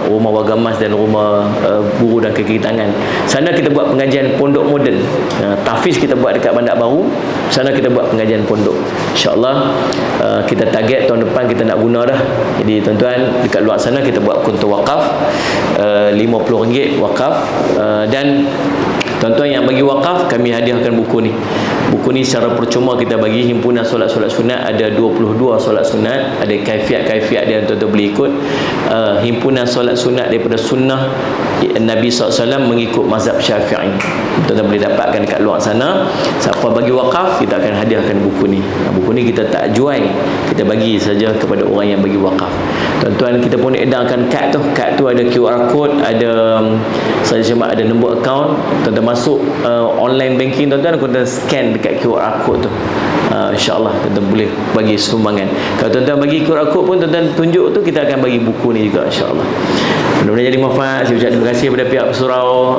rumah warga emas dan rumah guru dan kaki tangan. Sana kita buat pengajian pondok moden. Tahfiz kita buat dekat Bandar Baru. Sana kita buat pengajian pondok. InsyaAllah kita target tahun depan kita nak guna dah. Jadi tuan-tuan dekat luar sana kita buat konto wakaf RM50 wakaf. Dan tuan-tuan yang bagi wakaf, kami hadiahkan buku ni. Buku ni secara percuma kita bagi. Himpunan solat-solat sunat ada 22 solat sunat. Ada kaifiat-kaifiat dia tuan-tuan boleh ikut. Himpunan solat sunat daripada sunnah Nabi SAW mengikut mazhab Syafi'i. Tuan-tuan boleh dapatkan dekat luar sana. Siapa bagi wakaf, kita akan hadiahkan buku ni. Buku ni kita tak jual, kita bagi saja kepada orang yang bagi wakaf. Tuan-tuan, kita pun edarkan kad tu. Kad tu ada QR code, ada saya cuma ada nombor akaun. Tuan-tuan masuk online banking tuan-tuan, tuan-tuan scan dekat QR code tu. InsyaAllah tuan-tuan boleh bagi sumbangan. Kalau tuan-tuan bagi QR code pun tuan-tuan tunjuk tu, kita akan bagi buku ni juga, insyaAllah. Mudah-mudahan jadi manfaat. Saya ucap terima kasih kepada pihak surau.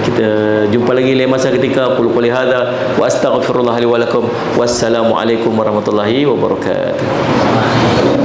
Kita jumpa lagi lain masa ketika. Qul qouli hadza wa astaghfirullah li wa lakum. Wassalamualaikum warahmatullahi wabarakatuh.